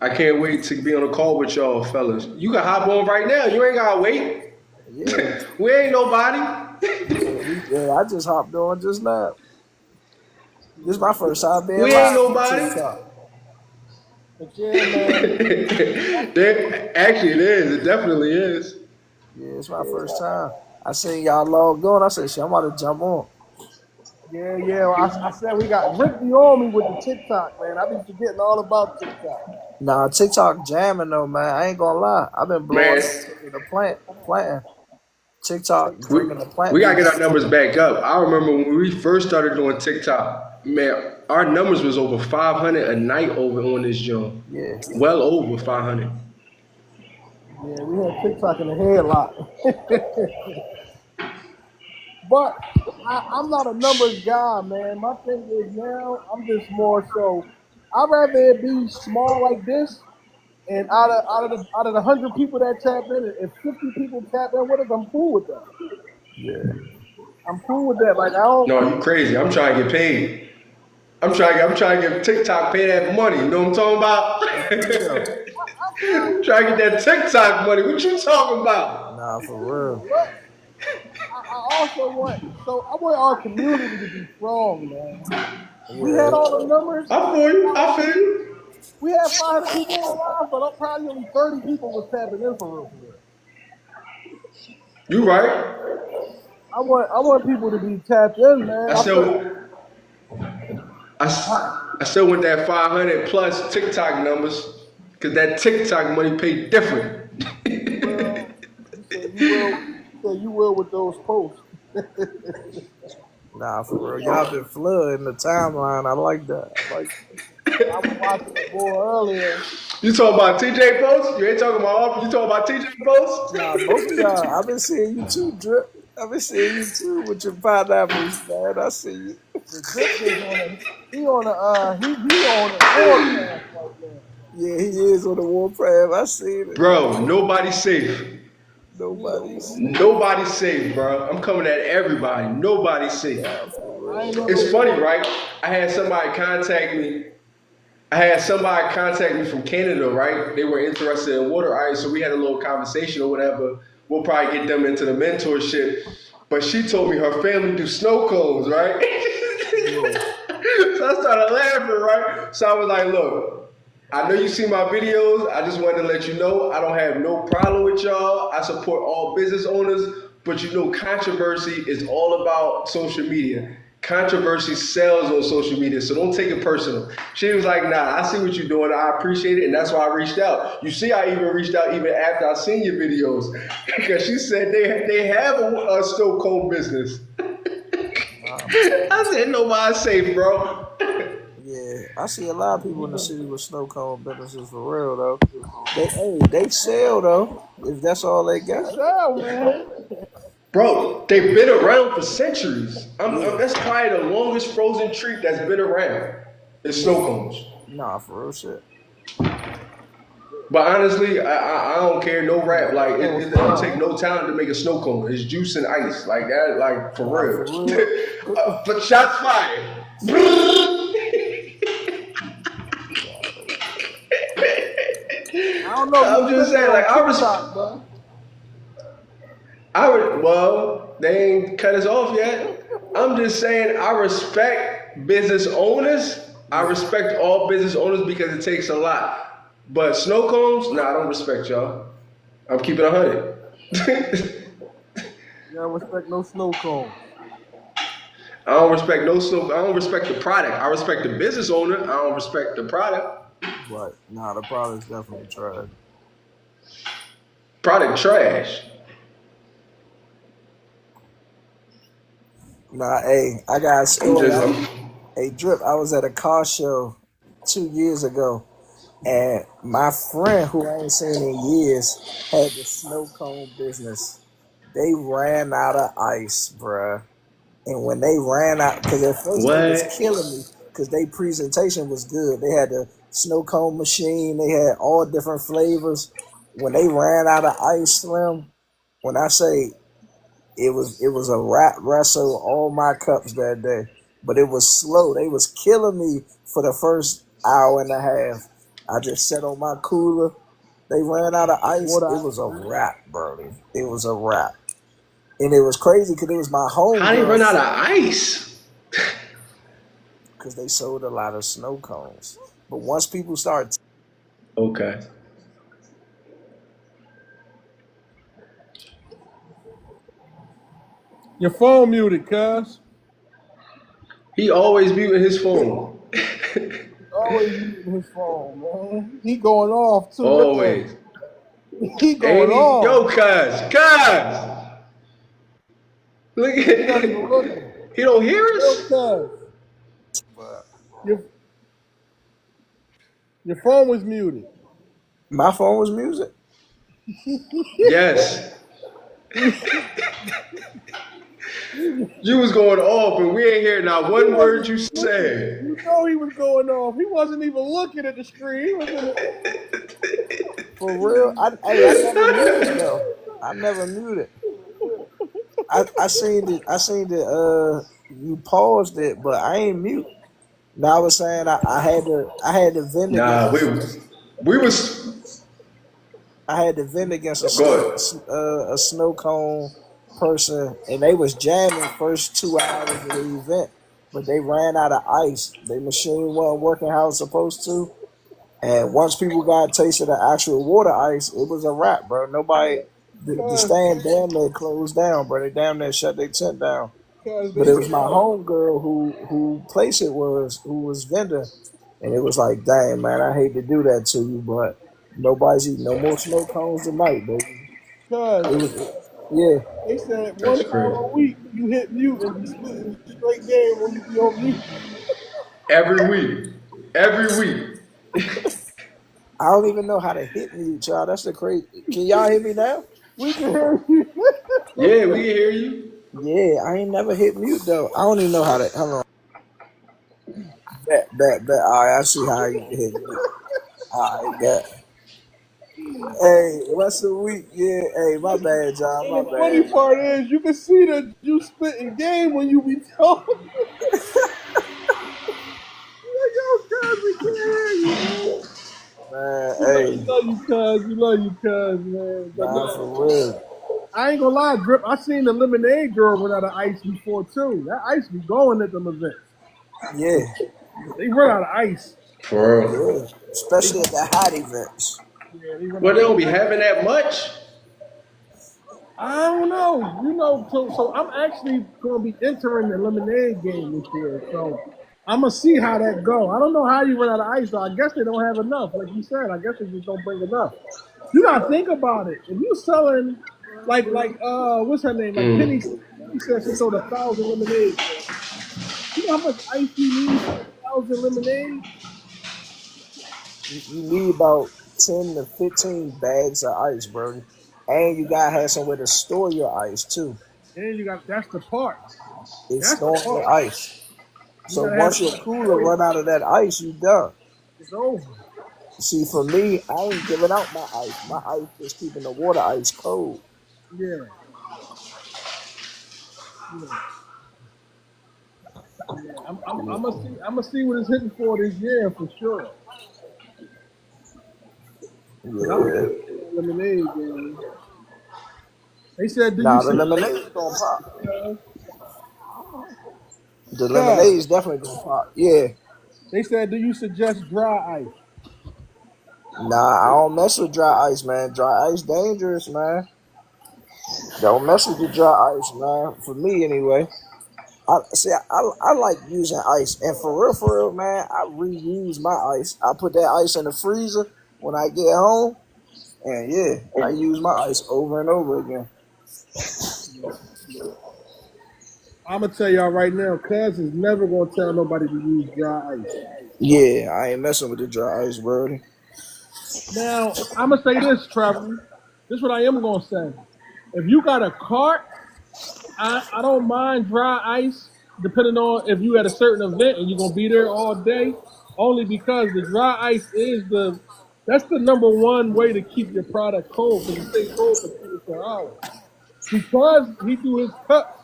I can't wait to be on a call with y'all, fellas. You can hop on right now. You ain't gotta wait. Yeah, We ain't nobody. I just hopped on just now. This is my first time being We ain't live on nobody. TikTok. But yeah, man. Actually, it is. It definitely is. Yeah, it's my first time. I seen y'all logged on. I said, shit, I'm about to jump on. Yeah. I said we got Rick be on me with the TikTok, man. I be forgetting all about TikTok. Nah, TikTok jamming though, man. I ain't gonna lie. I've been blowing up Man, taking the planting. TikTok we bringing the we plant gotta get our business to numbers me. back up. I remember when we first started doing TikTok, man, our numbers was over 500 a night over on this joint. Yeah, Well over 500. Yeah, we had TikTok in the headlock. But I'm not a numbers guy, man. My thing is now I'm just more so. I'd rather it be small like this, and out of the 100 people that tap in, if 50 people tap in with us, I'm cool with that. yeah, I'm cool with that. Like I don't. No, you crazy. I'm trying to get paid. I'm trying to get TikTok pay that money. You know what I'm that's true though. talking I feel about? you. Trying to get that TikTok money. What you talking about? Nah, for real. But I also want. So I want our community to be strong, man. We had Yeah, all the numbers. I feel you. I feel you. We had 500 people on live, but probably only 30 people was tapping in for real, for real. You right. I want people to be tapped in, man. I I feel still I still want that 500 plus TikTok numbers because that TikTok money paid different. you will. You said you will. You said you will with those posts. nah, for real. Y'all been flooding the timeline. I like that. I like. I was watching the boy earlier. You talking about TJ posts? You ain't talking about. You talking about TJ posts? Nah, both of y'all. I've been seeing you too, Drip. I've been seeing you too with your pineapples, man. I see you. The drip is on a he on a warpath right now. Yeah, he is on the warpath. I seen it. Bro, nobody's safe. Nobody's. Nobody's safe, bro. I'm coming at everybody. Nobody's safe. Nah, for I ain't real. never It's funny, wore. right? I had somebody contact me. I had somebody contact me from Canada, right? They were interested in Waterice, so we had a little conversation or whatever. We'll probably get them into the mentorship. But she told me her family do snow cones, right? Yeah, So I started laughing, right? So I was like, look, I know you see my videos. I just wanted to let you know I don't have no problem with y'all. I support all business owners, but you know controversy is all about social media. Controversy sells on social media, so don't take it personal. She was like, nah, I see what you're doing. I appreciate it, and that's why I reached out. You see, I even reached out even after I seen your videos because she said they have a snow cone business. nah, for real. I said, nobody's safe, bro. Yeah, I see a lot of people in the city with snow cone businesses for real though. They sell though. If that's all they They got. sell, man. Bro, they've been around for centuries. Yeah, That's probably the longest frozen treat that's been around. It's snow yeah. cones. Nah, for real shit. But honestly, I don't care. No rap. Like They will it don't take sell. no talent to make a snow cone. It's juice and ice. Like that. Like for Nah, for real. real. But shots fired. I don't know if I'm you just seen it saying. on Like TikTok, bro. I would. Well, they ain't cut us off yet. I'm just saying. I respect business owners. I Yeah. respect all business owners because it takes a lot. But snow cones, nah, I don't respect y'all. I'm keeping 100. You don't respect no snow cones. I don't respect no snow. I don't respect the product. I respect the business owner. I don't respect the product. Right. Nah, the product's definitely trash. Product trash. Nah, hey, I got a I'm story. just. Hey, Drip, I was at a car show 2 years ago, and my friend, who I ain't seen in years, had the snow cone business. They ran out of ice, bruh. And when they ran out, because at first they was What? killing me, because their presentation was good. They had the snow cone machine. They had all different flavors. When they ran out of ice, Slim, when I say it was a rat wrestle all my cups that day. But it was slow. They was killing me for the first hour and a half. I just sat on my cooler. They ran out of ice. It Water. was a wrap, Brody. It was a wrap. And it was crazy because it was my How they homegirl run out of friend ice? because they sold a lot of snow cones. But once people start, Okay. Your phone muted, cuz. He always muting his phone. Always muting his phone, man. He going off too. Look at him. Always. He going Ain't he? Yo, off. cuz. Look He not even at. looking. He don't hear Yo, us. cuz. but Your your phone was muted. my phone was music. Yes. You was going off, and we ain't hear not He one wasn't word you even looking. said. You know he was going off. He wasn't even looking at the screen. He was in the, For real. I never muted though. I never muted. I seen it. I seen it. You paused it, but I ain't mute. Now I was saying I had to vend Nah, against we was. I had to vend against Go ahead. a snow cone person, and they was jamming first 2 hours of the event, but they ran out of ice. Their machine wasn't working how it's supposed to, and once people got a taste of the actual water ice, it was a wrap, bro. Nobody, the cuz stand damn near closed down, bro. They damn near shut their tent down. cuz But they it was my said homegirl who place it was who was vendor, and it was like, dang man, I hate to do that to you, but nobody's eating no more snow cones tonight, baby. cuz It was yeah, they said That's one time crazy. a week you hit mute and be spitting straight game when you be on mute. Every week. Every week. I don't even know how to hit mute, y'all. That's the crazy. Can y'all hear me now? We can hear you. Yeah, we can hear you. Yeah, I ain't never hit mute though. I don't even know how to. Hold on. Bet. All right, I see how you can hit mute. All right, bet. Hey, what's the week? Yeah, hey, my bad, y'all. And My the funny bad, part y'all. is you can see that you spitting game when you be talking. Like, yo, cuz we can't hear you, man. Man, We love, hey, we love you, cuz. We love you, cuz, man. But nah, no, for real. I ain't gonna lie, Drip. I seen the lemonade girl run out of ice before too. That ice be going at them events. Yeah, They run out of ice. For real. yeah. Especially at the hot events. Yeah, they run Well, out they of don't be ice. having that much. I don't know. So I'm actually gonna be entering the lemonade game this year. So I'm gonna see how that go. I don't know how you run out of ice though. I guess they don't have enough. Like you said, I guess they just don't bring enough. You gotta think about it. If you selling what's her name? Like Penny, Mm. Penny said she sold 1,000 lemonades. You know how much ice you need for 1,000 lemonade? You need about 10 to 15 bags of ice, bro. And you gotta have somewhere to store your ice too. And you got that's the part. It's That's the storing part. your ice. You So gotta have once your somewhere to cooler store it. run out of that ice, you done. It's over. See, for me, I ain't giving out my ice. My ice is keeping the water ice cold. Yeah. Yeah. Yeah. I'm gonna see what it's hitting for this year for sure. Cause I'm Yeah. a lemonade game. They said, "Do you Nah, the suggest?" lemonade's gonna pop. The Cause lemonade's definitely gonna pop. Yeah. they said, "Do you suggest dry ice?" Nah, I don't mess with dry ice, man. Dry ice dangerous, man. Don't mess with the dry ice, man. For me, anyway. I see. I like using ice, and for real, man, I reuse my ice. I put that ice in the freezer when I get home, and yeah, I use my ice over and over again. I'm gonna tell y'all right now, Cuz is never gonna tell nobody to use dry ice. Yeah, I ain't messing with the dry ice, bro. Now, I'm gonna say this, Trevor. This is what I am gonna say. If you got a cart, I don't mind dry ice, depending on if you at a certain event and you're gonna be there all day. Only because the dry ice is that's the number one way to keep your product cold because it stays cold for 24 hours. Because he do his cups,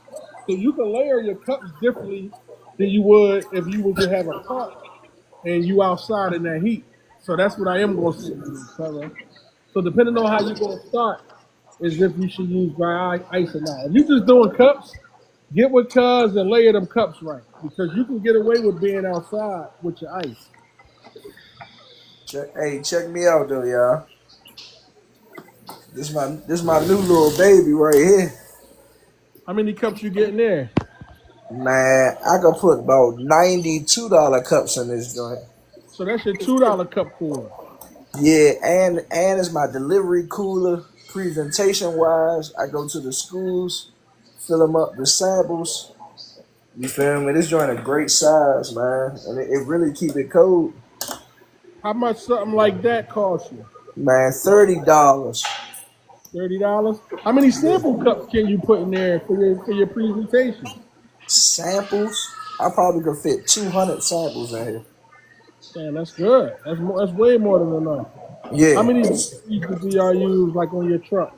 so you can layer your cups differently than you would if you would just have a cart and you outside in that heat. So that's what I am gonna say to you, Trevor. So depending on how you're gonna start, is if you should use dry ice or not. If you're just doing cups, get with Cuz and layer them cups right because you can get away with being outside with your ice. Check me out though, y'all. This my new little baby right here. How many cups you getting there? Man, I could put about $92 cups in this joint. So that's your $2 cup cooler. Yeah, and it's my delivery cooler. Presentation wise, I go to the schools, fill them up with samples. You feel me? This joint a great size, man, and it really keep it cold. How much something like that cost you? Man, $30. $30. How many sample cups can you put in there for your presentation? Samples. I probably could fit 200 samples in here. Damn, that's good. That's way more than enough. How Yeah, many freezers do y'all use like on your truck?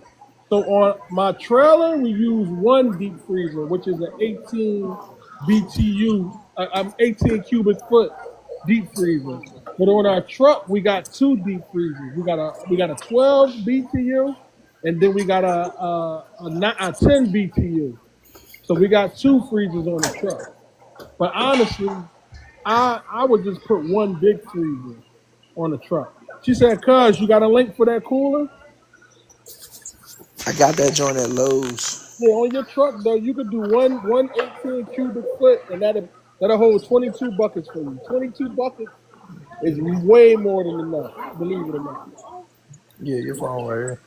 So on my trailer, we use one deep freezer, which is an 18 BTU, I'm 18 cubic foot deep freezer. But on our truck, we got two deep freezers. We got a 12 BTU, and then we got a 10 BTU. So we got two freezers on the truck. But honestly, I would just put one big freezer on the truck. She said, "Cuz you got a link for that cooler?" I got that joint at Lowe's. Yeah, on your truck though, you could do one 18 cubic foot, and that'll hold 22 buckets for you. 22 buckets is way more than enough. Believe it or not. Yeah, your phone right here.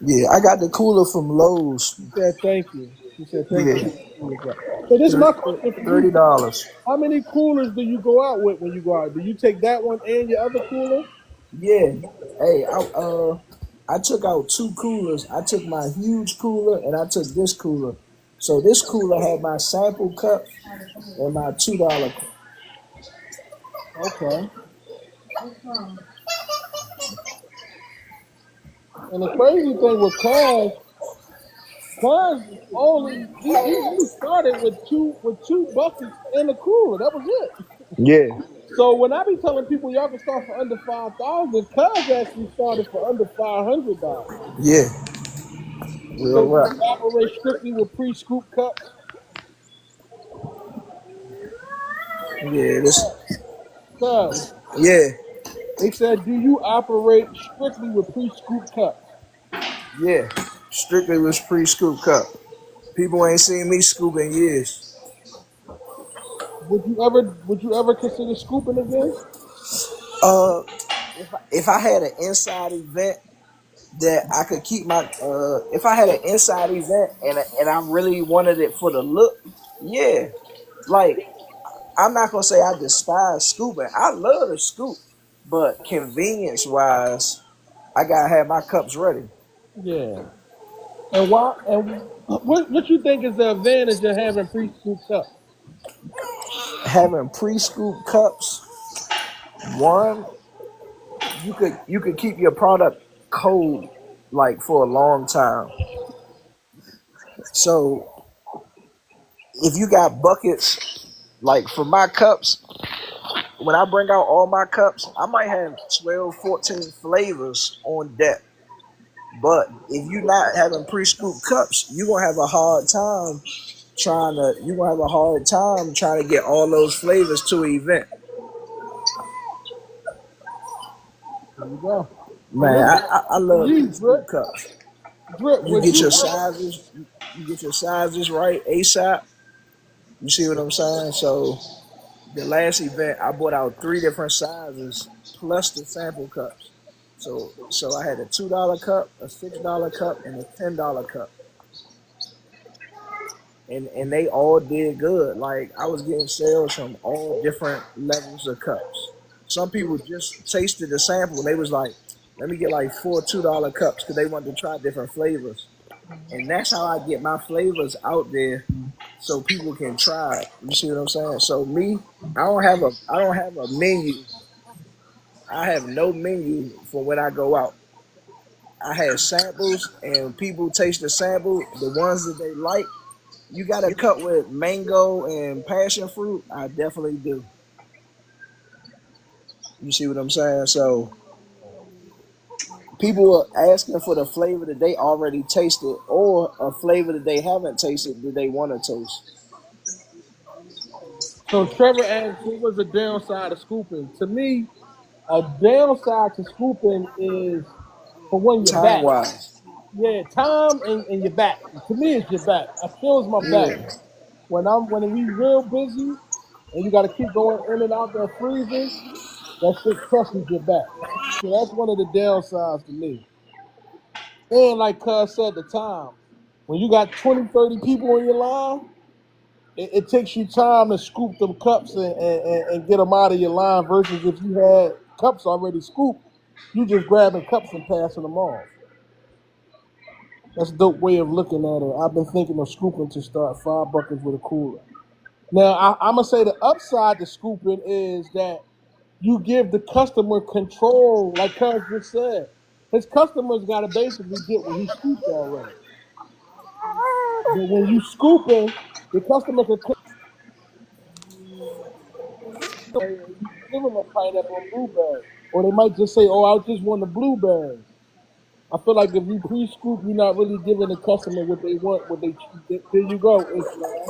Yeah, I got the cooler from Lowe's. She said, "Thank you." She said, "Thank you." Yeah, So this is my question for you. $30. How many coolers do you go out with when you go out? Do you take that one and your other cooler? Yeah. Hey, I took out two coolers. I took my huge cooler and I took this cooler. So this cooler had my sample cups and my $2. Okay. And the crazy thing with Cuz only he started with two buckets and a cooler. That was it. Yeah, So when I be telling people y'all can start for under 5,000, Cuz actually started for under $500. yeah, real So do rap. you operate strictly with pre-scoop cups? Yeah, this. Cuz Yeah, they said, do you operate strictly with pre-scoop cups? yeah. Strictly was pre-scoop cup. People ain't seen me scoop in years. Would you ever consider scooping again? Uh, if I had an inside event that I could keep my if I had an inside event and I really wanted it for the look, yeah. Like I'm not gonna say I despise scooping. I love to scoop, but convenience wise, I gotta have my cups ready. Yeah. And why? And what you think is the advantage of having pre-scoop cups? Having pre-scoop cups, one, you could keep your product cold like for a long time. So if you got buckets like for my cups, when I bring out all my cups, I might have 12, 14 flavors on deck. But if you're not having pre-scoop cups, you're gonna have a hard time trying to get all those flavors to an event. There you go. So Man, this I for love you, pre-scoop drip. cups. Drip. You Would get you your ever? sizes, you get your sizes right ASAP. You see what I'm saying? So the last event, I bought out three different sizes plus the sample cups. So I had a $2 cup, a $6 cup, and a $10 cup, and they all did good. Like I was getting sales from all different levels of cups. Some people just tasted the sample and they was like, "Let me get like four $2 cups," because they wanted to try different flavors. And that's how I get my flavors out there so people can try it. You see what I'm saying? So me, I don't have a menu. I have no menu for when I go out. I have samples and people taste the sample, the ones that they like. You got a cup with mango and passion fruit? I definitely do. You see what I'm saying? So people are asking for the flavor that they already tasted or a flavor that they haven't tasted that they want to taste. So Trevor asked, what was the downside of scooping? To me, a downside to scooping is for when you're Time back. wise. Yeah, time and your back. To me, it's your back. I feel it's my back. Yeah. When we real busy and you got to keep going in and out that freezer, that shit crushes your back. So that's one of the downsides to me. And like Cuz said, the time. When you got 20, 30 people in your line, it takes you time to scoop them cups and get them out of your line versus if you had cups already scooped, you just grabbing cups and passing them off. That's a dope way of looking at it. I've been thinking of scooping to start 5 buckets with a cooler. Now, I'm going to say the upside to scooping is that you give the customer control, like Cuz just said. His customers got to basically get what he scooped already. But when you scooping, the customer can you give them a pineapple and blueberry. Or they might just say, oh, I just want the blueberries. I feel like if you pre-scoop, you're not really giving the customer what they want. There you go, Islam.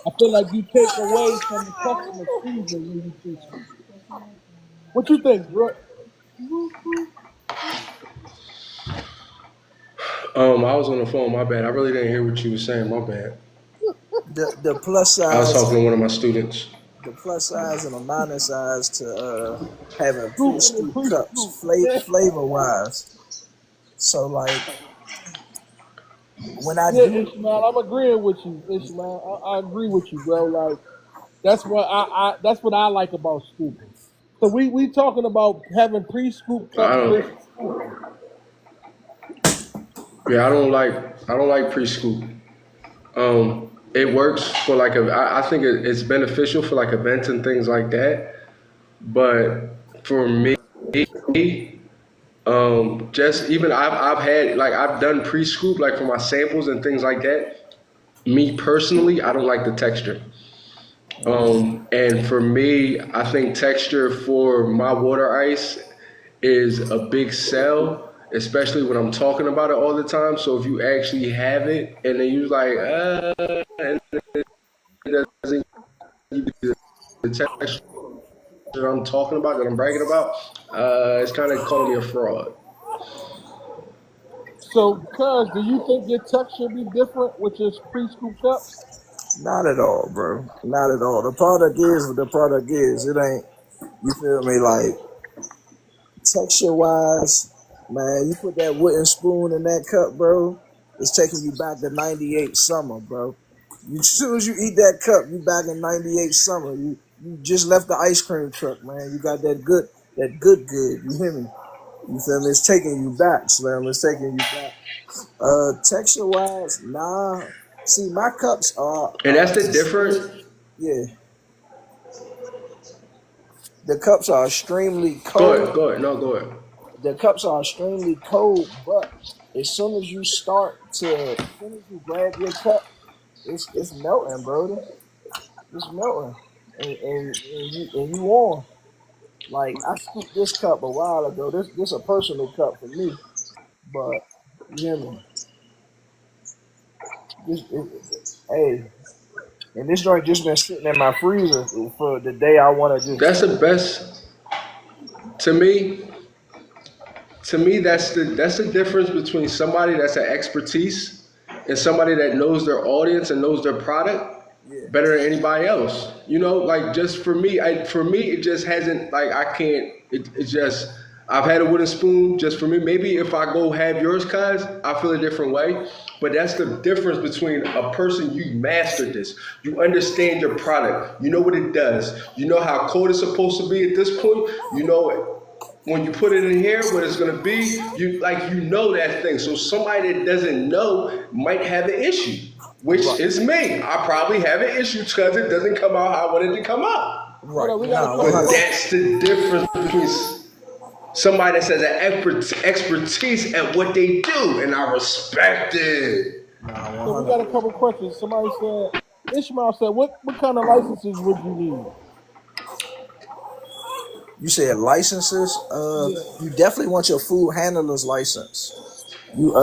I feel like you take away from the customer choosing when you pre-scoop. What you think, bro? I was on the phone. My bad. I really didn't hear what you were saying. My bad. The plus I was size, talking to one of my students. the plus size and the minus size to having Scooping and pre-scoop cups, pre-scoop. Yeah, flavor wise. So like when I yeah, do, Ishmael, I'm agreeing with you, Ishmael. I agree with you, bro. Like that's what I like about scooping. So we talking about having pre-scoop I cups versus don't. scooping. Yeah, I don't like pre-scoop. It works for like I think it's beneficial for like events and things like that. But for me, just even I've had like I've done pre-scoop like for my samples and things like that. Me personally, I don't like the texture. And for me, I think texture for my water ice is a big sell, especially when I'm talking about it all the time. So if you actually have it and then you like, and it doesn't give you the texture that I'm talking about, that I'm bragging about, it's kind of calling me a fraud. So, cuz, do you think your texture be different with your pre-scoop cups? not at all, bro. Not at all. The product is what the product is. It ain't. You feel me? Like texture wise, man, you put that wooden spoon in that cup, bro, it's taking you back to 98 summer, bro. As soon as you eat that cup, you back in 98 summer. You just left the ice cream truck, man. You got that good. You hear me? You feel me? It's taking you back, Slim. It's taking you back. Texture wise, nah. See, my cups And are that's the difference. yeah. The cups are extremely Go ahead, cold. go ahead. No, go ahead. The cups are extremely cold, but as soon as you as soon as you grab your cup, it's melting, brother. It's melting, and you on. Like I scooped this cup a while ago. This a personal cup for me, but you hear me? Hey, and this joint just been sitting in my freezer for the day I want to just That's take the it. best to me. To me, that's the difference between somebody that's an expertise and somebody that knows their audience and knows their product. better than anybody else. You know, like just for me, it just hasn't like I can't. It just I've had a wooden spoon just for me. Maybe if I go have yours, cuz I feel a different way. But that's the difference between a person you mastered this. You understand your product. You know what it does. You know how cold it's supposed to be at this point. You know when you put it in here, what it's gonna be, you know that thing. So somebody that doesn't know might have an issue, which Right. is me. I probably have an issue because it doesn't come out how I wanted it to come out. Hold Right. on, we got a Nah, couple But 100. that's the difference between somebody that has an expertise at what they do, and I respect it. Nah, So we got a 100. couple questions. Somebody said, Ishmael said, what kind of licenses would you need? You said licenses. Yeah. You definitely want your food handler's license. You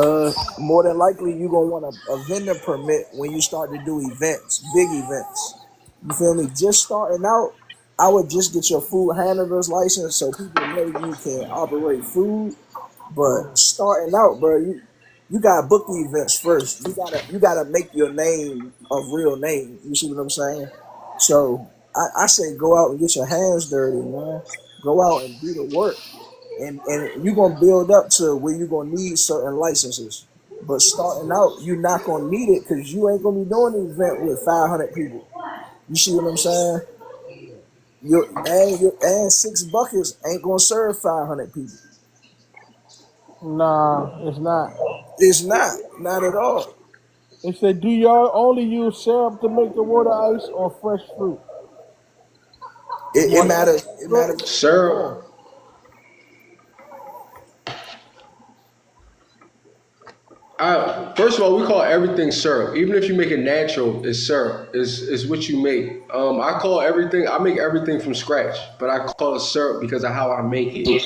more than likely you gonna want a vendor permit when you start to do events, big events. You feel me? Just starting out, I would just get your food handler's license so people know you can operate food. But starting out, bro, you gotta book the events first. You gotta make your name a real name. You see what I'm saying? So I say go out and get your hands dirty, man. Go out and do the work, and you're gonna build up to where you're gonna need certain licenses. But starting out, you're not gonna need it because you ain't gonna be doing an event with 500 people. You see what I'm saying? Your and 6 buckets ain't gonna serve 500 people. Nah, it's not. It's not at all. They said, do y'all only use syrup to make the water ice or fresh fruit? You It want that matters. It fruit matters. or raw? Syrup. First of all, we call everything syrup. Even if you make it natural, it's syrup. Is what you make. I call everything. I make everything from scratch, but I call it syrup because of how I make it.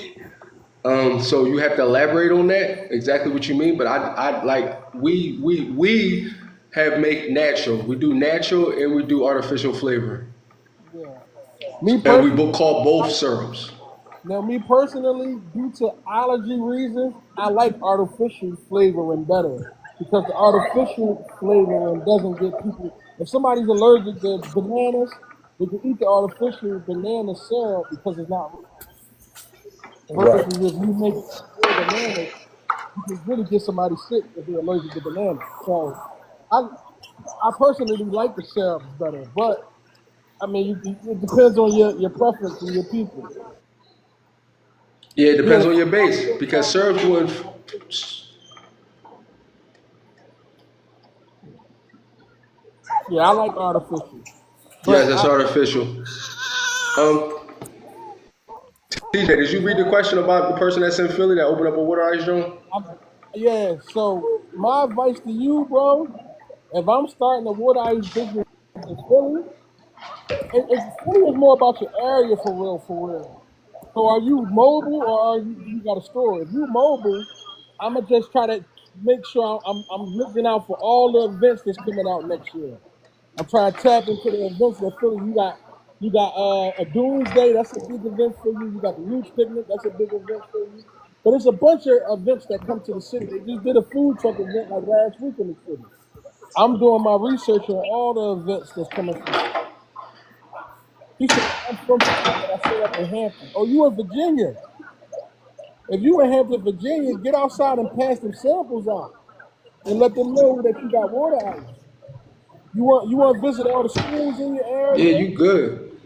So you have to elaborate on that exactly what you mean. But I like we have make natural. We do natural and we do artificial flavor, Yeah. Me and we personally, call both syrups. now me personally, due to allergy reasons, I like artificial flavoring better because the artificial flavoring doesn't get people. If somebody's allergic to bananas, they can eat the artificial banana syrup because it's not. Right. Versus if you make real bananas, you can really get somebody sick if they're allergic to bananas. So I I personally like the syrups better, but I mean, it depends on your preference and your people. Yeah, it Yeah, depends the on your first base one because syrups will. yeah, I like artificial, Yes, but that's artificial. Um, TJ, did you read the question about the person that's in Philly that opened up a water ice joint? I, yeah. So my advice to you, bro, if I'm starting a water ice business in Philly, Philly is more about your area for real, for real. So are you mobile or you got a store? If you mobile, I'ma just try to make sure I'm looking out for all the events that's coming out next year. I'm trying to tap into the events that Philly. You got a Doomsday, that's a big event for you. You got the Roots Picnic, that's a big event for you. But it's a bunch of events that come to the city. They just did a food truck event like last week in the city. I'm doing my research on all the events that's coming from. He said, I'm from Philly, but I set up in Hampton. Oh, you in Virginia? If you in Hampton, Virginia, get outside and pass them samples out and let them know that you got water ice. You want to visit all the schools in your Yeah, area? you good.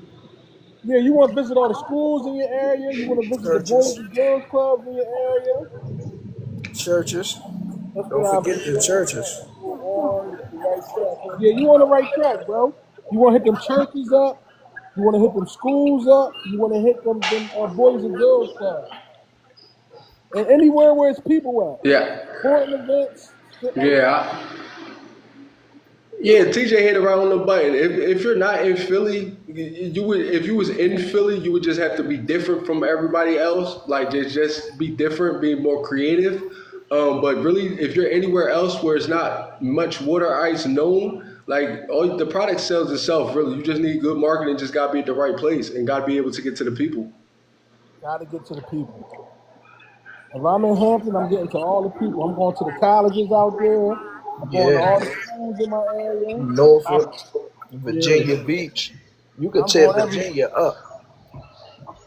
Yeah, you want to visit all the schools in your area. You want to visit the Boys Churches. and Girls Clubs in your area. Churches. That's Don't what I forget the feel. churches. You're on the right track. Yeah, you on the right track, bro. You want to hit them churches up. You want to hit them schools up. You want to hit them Boys and Girls Clubs. And anywhere where it's people at. Yeah, Sporting events, shit like that. yeah. Yeah, TJ hit it right on the button. If you're not in Philly, you would if you was in Philly, you would just have to be different from everybody else. Like just be different, be more creative. But really, if you're anywhere else where it's not much water ice known, like all the product sells itself. Really, you just need good marketing. Just gotta be at the right place and gotta be able to get to the people. Got to get to the people. If I'm in Hampton, I'm getting to all the people. I'm going to the colleges out there. I'm going to Yeah. all the schools in my area. I, Norfolk. Virginia Yeah, Beach. You could I'm tear going everywhere. Virginia up.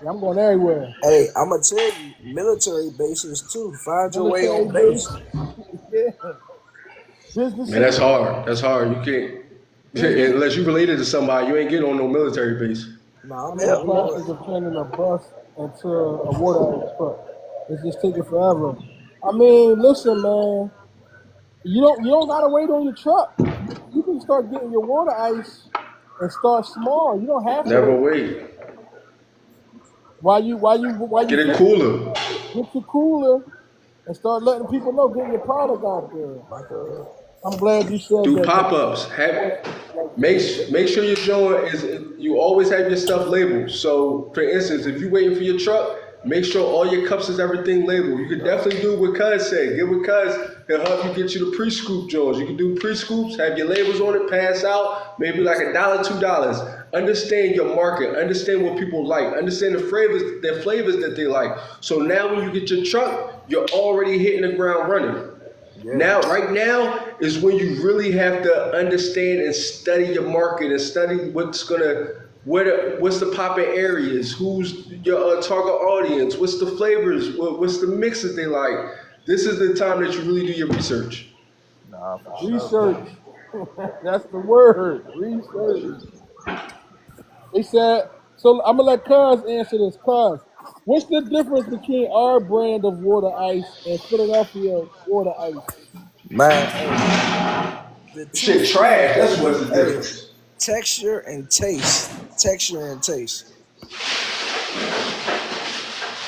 Yeah, I'm going everywhere. Hey, I'm gonna tell you, military bases too. Find your way Military on base. base. Yeah. Man, that's Businesses. hard. That's hard. You can't Business. unless you related to somebody. You ain't getting on no military base. Nah, I'm I'm in the hell no. process of turning a bus into a water ice truck. It's just taking forever. I mean, listen, man. You don't gotta wait on your truck. You can start getting your water ice and start small. You don't have to Never wait. wait. While you Get it fix it, cooler. get your cooler and start letting people know, getting your product out there. I'm glad you said Do that. pop ups. Make sure your joint is you always have your stuff labeled. So for instance, if you're waiting for your truck, make sure all your cups is everything labeled. You can definitely do what Cuz said. Get what Cuz, he'll help you get you the pre-scoop joints. You can do pre-scoops, have your labels on it, pass out, maybe like $1, $2. Understand your market, understand what people like, understand the flavors that they like. So now when you get your truck, you're already hitting the ground running. Yeah. Now, right now is when you really have to understand and study your market and study what's the popping areas, who's your target audience, what's the flavors, what's the mixes they like. This is the time that you really do your research. Nah, for sure. Research. That's the word. Research. They said, so I'm gonna let Cuz answer this. Cuz, what's the difference between our brand of water ice and Philadelphia water ice? Man, hey, the two Shit, things, trash. That's what's baby. the Hey, difference. texture and taste. Texture and taste.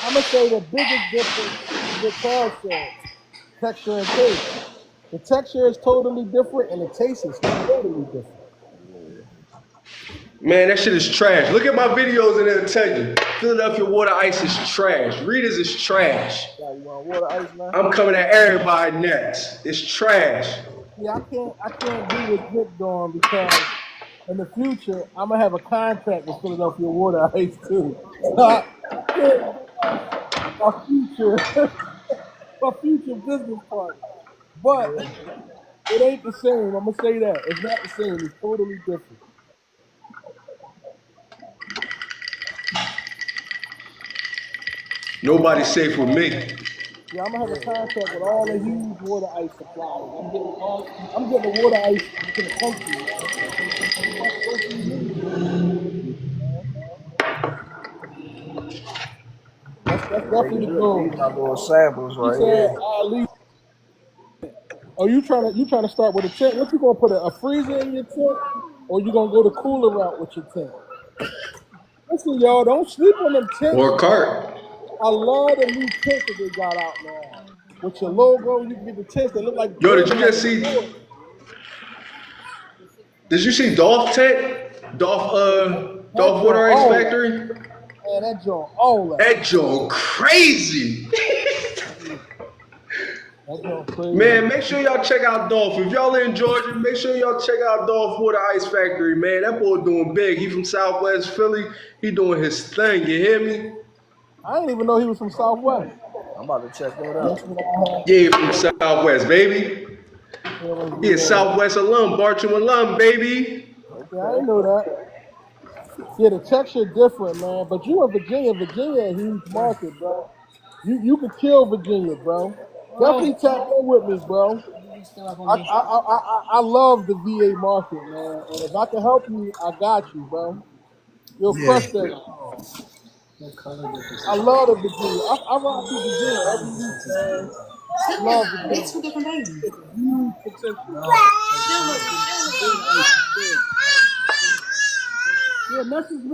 I'm gonna say the biggest difference is what Cuz said. Texture and taste. The texture is totally different and the taste is totally different. Man, that shit is trash. Look at my videos and it'll tell you. Philadelphia water ice is trash. Readers is trash. Yeah, you want water ice, man? I'm coming at everybody next. It's trash. Yeah, I can't do what Nick doing because in the future I'm gonna have a contract with Philadelphia Water Ice too. I can't my future my future business partner. But it ain't the same. I'm gonna say that. It's not the same. It's totally different. Nobody's safe with me. Yeah, I'm gonna have a contract with all the huge water ice suppliers. I'm getting the water ice to the country, man. Go through me. Man. That's Hey, definitely the these goal. my little samples He right said, here. at least. Oh, you trying to start with a tent? What you gonna put a freezer in your tent, or you gonna go the cooler route with your tent? Listen, y'all, don't sleep on them tents, Or a man. cart. I love the new tents that they got out now. With your logo, you can get the tents that look like Yo, they did look you like just a see? fort. Did you see Dolph Tent? That Dolph joint, Water Ice all that. Factory? Man, that joint, all that. That joint crazy. That joint crazy. Man, make sure y'all check out Dolph. If y'all in Georgia, make sure y'all check out Dolph Water Ice Factory, man. That boy doing big. He from Southwest Philly. He doing his thing. You hear me? I didn't even know he was from Southwest. I'm about to check that That's out. what I had. Yeah, from Southwest, baby. He a Yeah, Southwest alum, Bartram alum, baby. yeah, I Okay. didn't know that. Yeah, the texture different, man. But you in Virginia, Virginia a huge market, bro. You could kill Virginia, bro. Definitely tap in with me, bro. I love the VA market, man. And if I can help you, I got you, bro. You'll Yeah. crush that. I love the Virginia. I ride through Virginia every week, man. I love Virginia. It's a huge potential. Yeah, message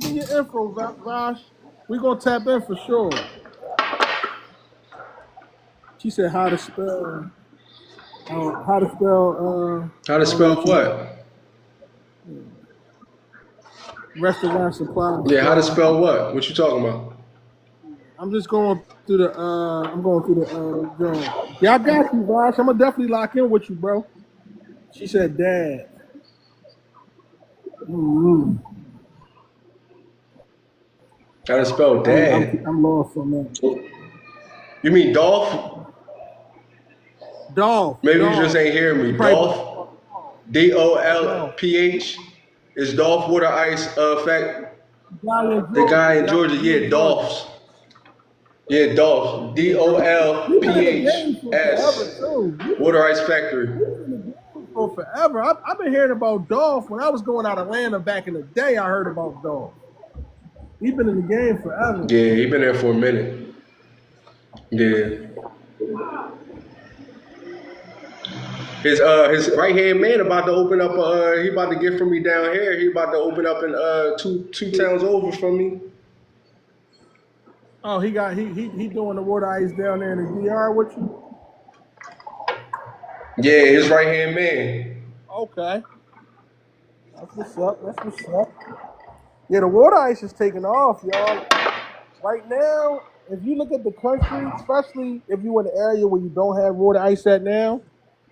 me your info, Vash. We gonna tap in for sure. She said how to spell How to I don't know spell what you what? restaurant supply and Yeah, how to supply. spell what? What you talking about? I'm just going through the joint. Yeah, I got you, Vash. I'm gonna definitely lock in with you, bro. She said, Dad. Mm-hmm. How to spell dad? I'm lost on that. You mean Dolph? Dolph. Maybe you just ain't hear You me. probably Dolph? Dolph. DOLPH? Is Dolph Water Ice fact Guy in the Georgia. guy in Yep, Georgia? he Yeah, in Georgia. Dolph's. Yeah, Dolph's. D Yeah, O he L been P in the H game for forever S. too. Water Ice Factory. He been in the game for forever. I've been hearing about Dolph when I was going out of Atlanta back in the day. I heard about Dolph. He been in the game forever. Yeah, he been there for a minute. Yeah. His right hand man about to open up he about to get from me down here. He about to open up in two towns over from me. Oh, he doing the water ice down there in the DR with you? Yeah, his right hand man. Okay. That's what's up. That's what's up. Yeah, the water ice is taking off, y'all. Right now, if you look at the country, especially if you're in an area where you don't have water ice at now,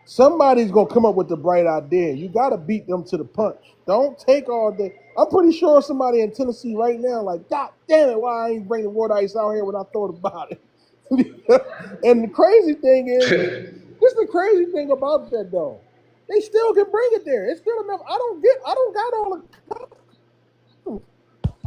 somebody's gonna come up with the bright idea. You gotta beat them to the punch. Don't take all day. I'm pretty sure somebody in Tennessee right now, like, God damn it, why I ain't bringing water ice out here when I thought about it. And the crazy thing is, this is the crazy thing about that though. They still can bring it there. It's still enough. I don't got all the.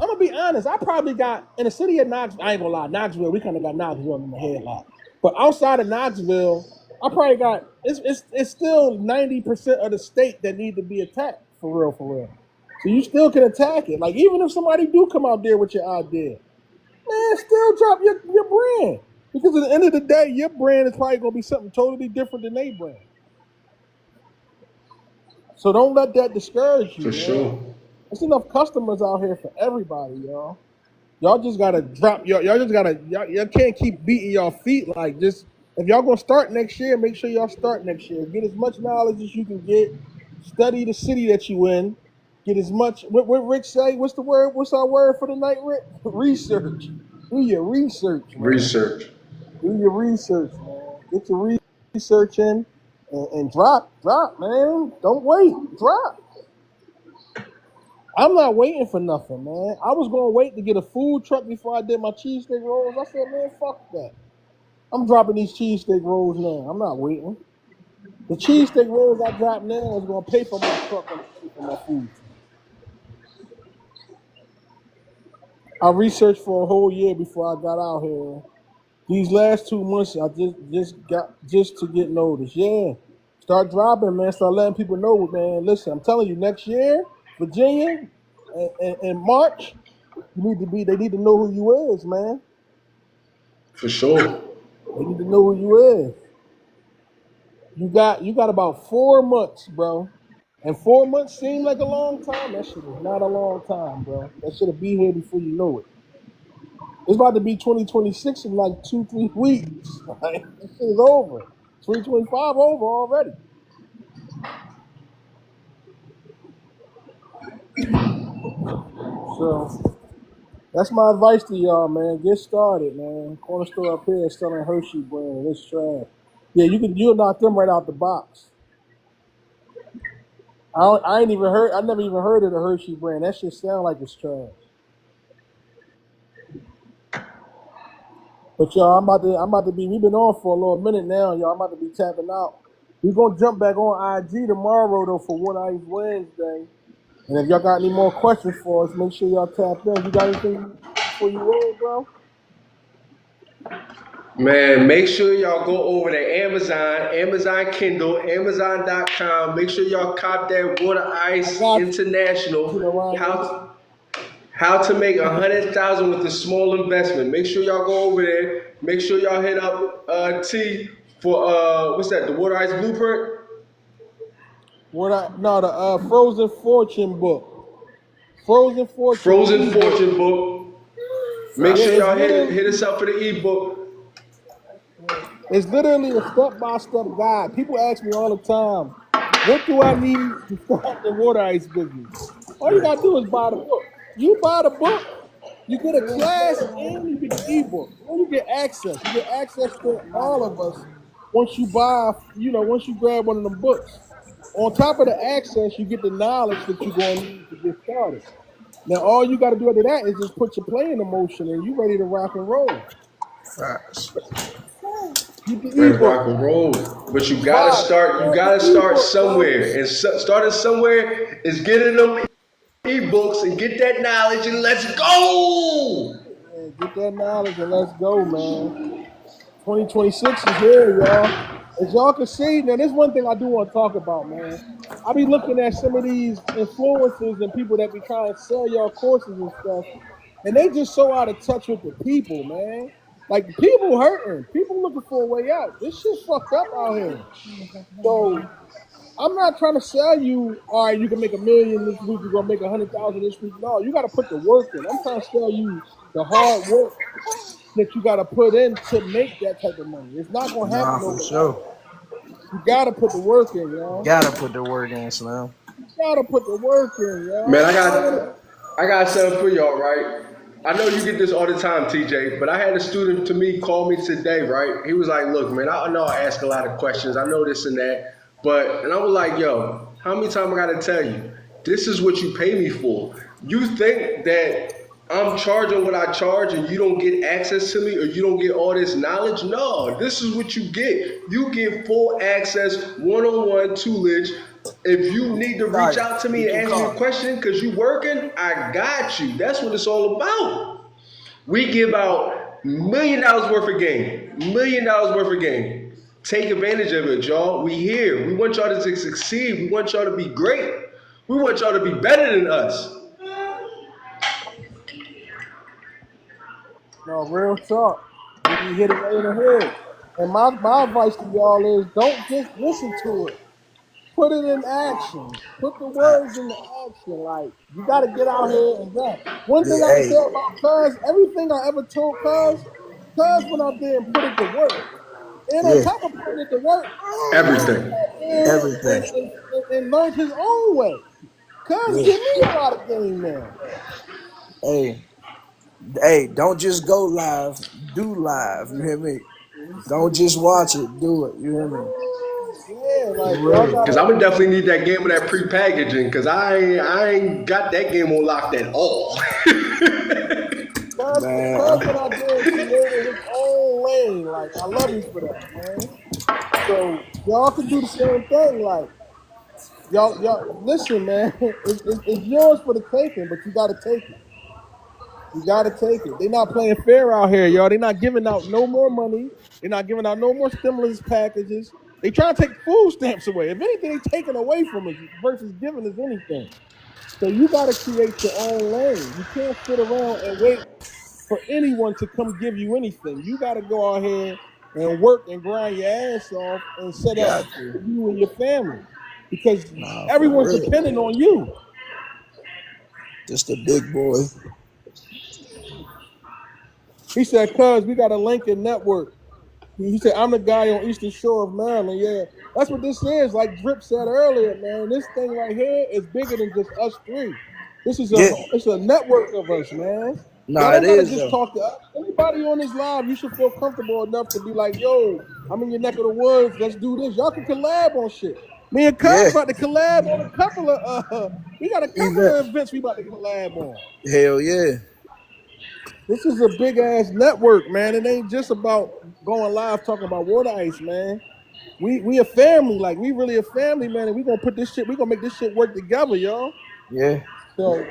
I'm gonna be honest. I probably got in the city of Knoxville. I ain't gonna lie, Knoxville. We kind of got Knoxville in the head lot. But outside of Knoxville, I probably got it's still 90% of the state that need to be attacked for real, for real. So you still can attack it. Like even if somebody do come out there with your idea, man, still drop your brand because at the end of the day, your brand is probably gonna be something totally different than their brand. So don't let that discourage you, For man. sure. There's enough customers out here for everybody, y'all. Y'all just gotta drop y'all just gotta y'all can't keep beating y'all feet like just if y'all gonna start next year, make sure y'all start next year. Get as much knowledge as you can get. Study the city that you in. Get as much what Rick say? What's the word? What's our word for the night, Rick? Research. Do your research, man. Research. Do your research, man. Get your research in and drop, man. Don't wait. Drop. I'm not waiting for nothing, man. I was gonna wait to get a food truck before I did my cheesesteak rolls. I said, man, fuck that. I'm dropping these cheesesteak rolls now. I'm not waiting. The cheesesteak rolls I drop now is gonna pay for my truck and pay for my food truck. I researched for a whole year before I got out here. These last 2 months, I just to get noticed. Yeah, start dropping, man. Start letting people know, man. Listen, I'm telling you, next year, Virginia, in March, you need to be. They need to know who you is, man. For sure. They need to know who you is. You got about 4 months, bro. And 4 months seem like a long time. That shit is not a long time, bro. That should be here before you know it. It's about to be 2026 in like 2-3 weeks. Like, this shit is over. 2025 over already. So that's my advice to y'all, man. Get started, man. Corner store up here is selling Hershey brand. It's trash. Yeah, you'll knock them right out the box. I ain't even heard. I never even heard of the Hershey brand. That shit sound like it's trash. But y'all, I'm about to be. We've been on for a little minute now, y'all. I'm about to be tapping out. We're gonna jump back on IG tomorrow though for One Ice Wednesday. And if y'all got any more questions for us, make sure y'all tap in. You got anything before you roll, bro? Man, make sure y'all go over to Amazon Kindle, Amazon.com. Make sure y'all cop that Water I Ice got you. International. Right. How to make 100,000 with a small investment. Make sure y'all go over there. Make sure y'all hit up T for what's that? The Water Ice Blueprint. The Frozen Fortune book. Frozen Fortune. Frozen Fortune book. Make sure y'all literally- hit us up for the ebook. It's literally a step-by-step guide. People ask me all the time, what do I need to start the water ice business? All you gotta do is buy the book. You buy the book, you get a class and you get the ebook. And you get access. You get access to all of us once you once you grab one of them books. On top of the access, you get the knowledge that you're gonna need to get started. Now all you gotta do after that is just put your plan in motion and you ready to rock and roll. Facts. Get the And ebook. rock and roll. But you gotta start somewhere. And starting somewhere is getting them ebooks and get that knowledge and let's go. Yeah, get that knowledge and let's go, man. 2026 is here, y'all. As y'all can see, now there's one thing I do want to talk about, man. I be looking at some of these influencers and people that be trying to sell y'all courses and stuff, and they just so out of touch with the people, man. Like the people hurting, people looking for a way out. This shit fucked up out here. So I'm not trying to sell you, all right, you can make $1 million this week, you're gonna make 100,000 this week. No, you gotta put the work in. I'm trying to sell you the hard work that you gotta put in to make that type of money. It's not gonna Nah, happen for overnight. sure. You gotta put the work in, y'all. Gotta put the work in, Slim. You gotta put the work in, y'all. Man, I got something for y'all, right? I know you get this all the time, TJ, but I had a student to me call me today, right? He was like, look, man, I know I ask a lot of questions. I know this and that. And I was like, yo, how many times I gotta tell you? This is what you pay me for. You think that I'm charging what I charge and you don't get access to me or you don't get all this knowledge? No, this is what you get. You get full access, one-on-one, tutelage. If you need to reach out to me and ask me a question because you working, I got you. That's what it's all about. We give out $1 million worth of game. $1 million worth of game. Take advantage of it, y'all. We here. We want y'all to succeed. We want y'all to be great. We want y'all to be better than us. No, real talk. You hit it right in the head. And my advice to y'all is don't just listen to it. Put it in action. Put the words into action. Like, you got to get out here and rap. One thing I can say about Cuz, everything I ever told Cuz went out there and put it to work. And on top of putting it to work, everything. And learned his own way. Cuz give me a lot of game now. Hey, don't just go live, do live. You hear me? Don't just watch it, do it. You hear me? Yeah, like because I would definitely need that game of that pre-packaging because I ain't got that game on locked at all. Cuz went out there and created his own lane. Like, I love you for that, man. So y'all can do the same thing. Like, y'all listen, man. It's yours for the taking, but you gotta take it. You gotta take it. They're not playing fair out here, y'all. They're not giving out no more money. They're not giving out no more stimulus packages. They trying to take food stamps away. If anything, they taking away from us versus giving us anything. So you gotta create your own lane. You can't sit around and wait for anyone to come give you anything. You gotta go out here and work and grind your ass off and set up you and your family. Because everyone's depending on you. Just a big boy. He said, Cuz, we got a Lincoln network. He said, I'm the guy on Eastern Shore of Maryland. Yeah, that's what this is. Like Drip said earlier, man, this thing right here is bigger than just us three. This is it's a network of us, man. Nah, it is. Just talk to us. Anybody on this live, you should feel comfortable enough to be like, yo, I'm in your neck of the woods. Let's do this. Y'all can collab on shit. Me and Cuz about to collab on a couple of we got a couple of events we about to collab on. Hell yeah. This is a big ass network, man. It ain't just about going live talking about Waterice, man. We a family, like we really a family, man, and we gonna make this shit work together, y'all. Yeah. So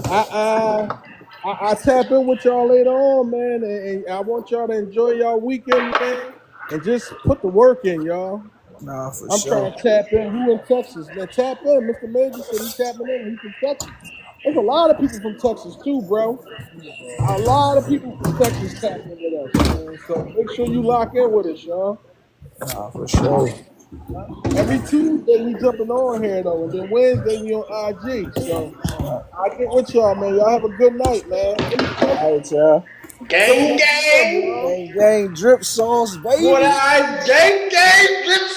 I tap in with y'all later on, man, and I want y'all to enjoy y'all weekend, man, and just put the work in, y'all. Nah, for I'm sure. trying to tap in. Who in Texas? Man, tap in. Mr. Major said he's tapping in. He's from Texas. There's a lot of people from Texas too, bro. A lot of people from Texas tapping with us, man. So make sure you lock in with us, y'all. Nah, for sure. Every Tuesday we jumping on here though, and then Wednesday we on IG. So I get with y'all, man. Y'all have a good night, man. All right, y'all. Gang, Gang, Drip sauce, baby. Gang, Drip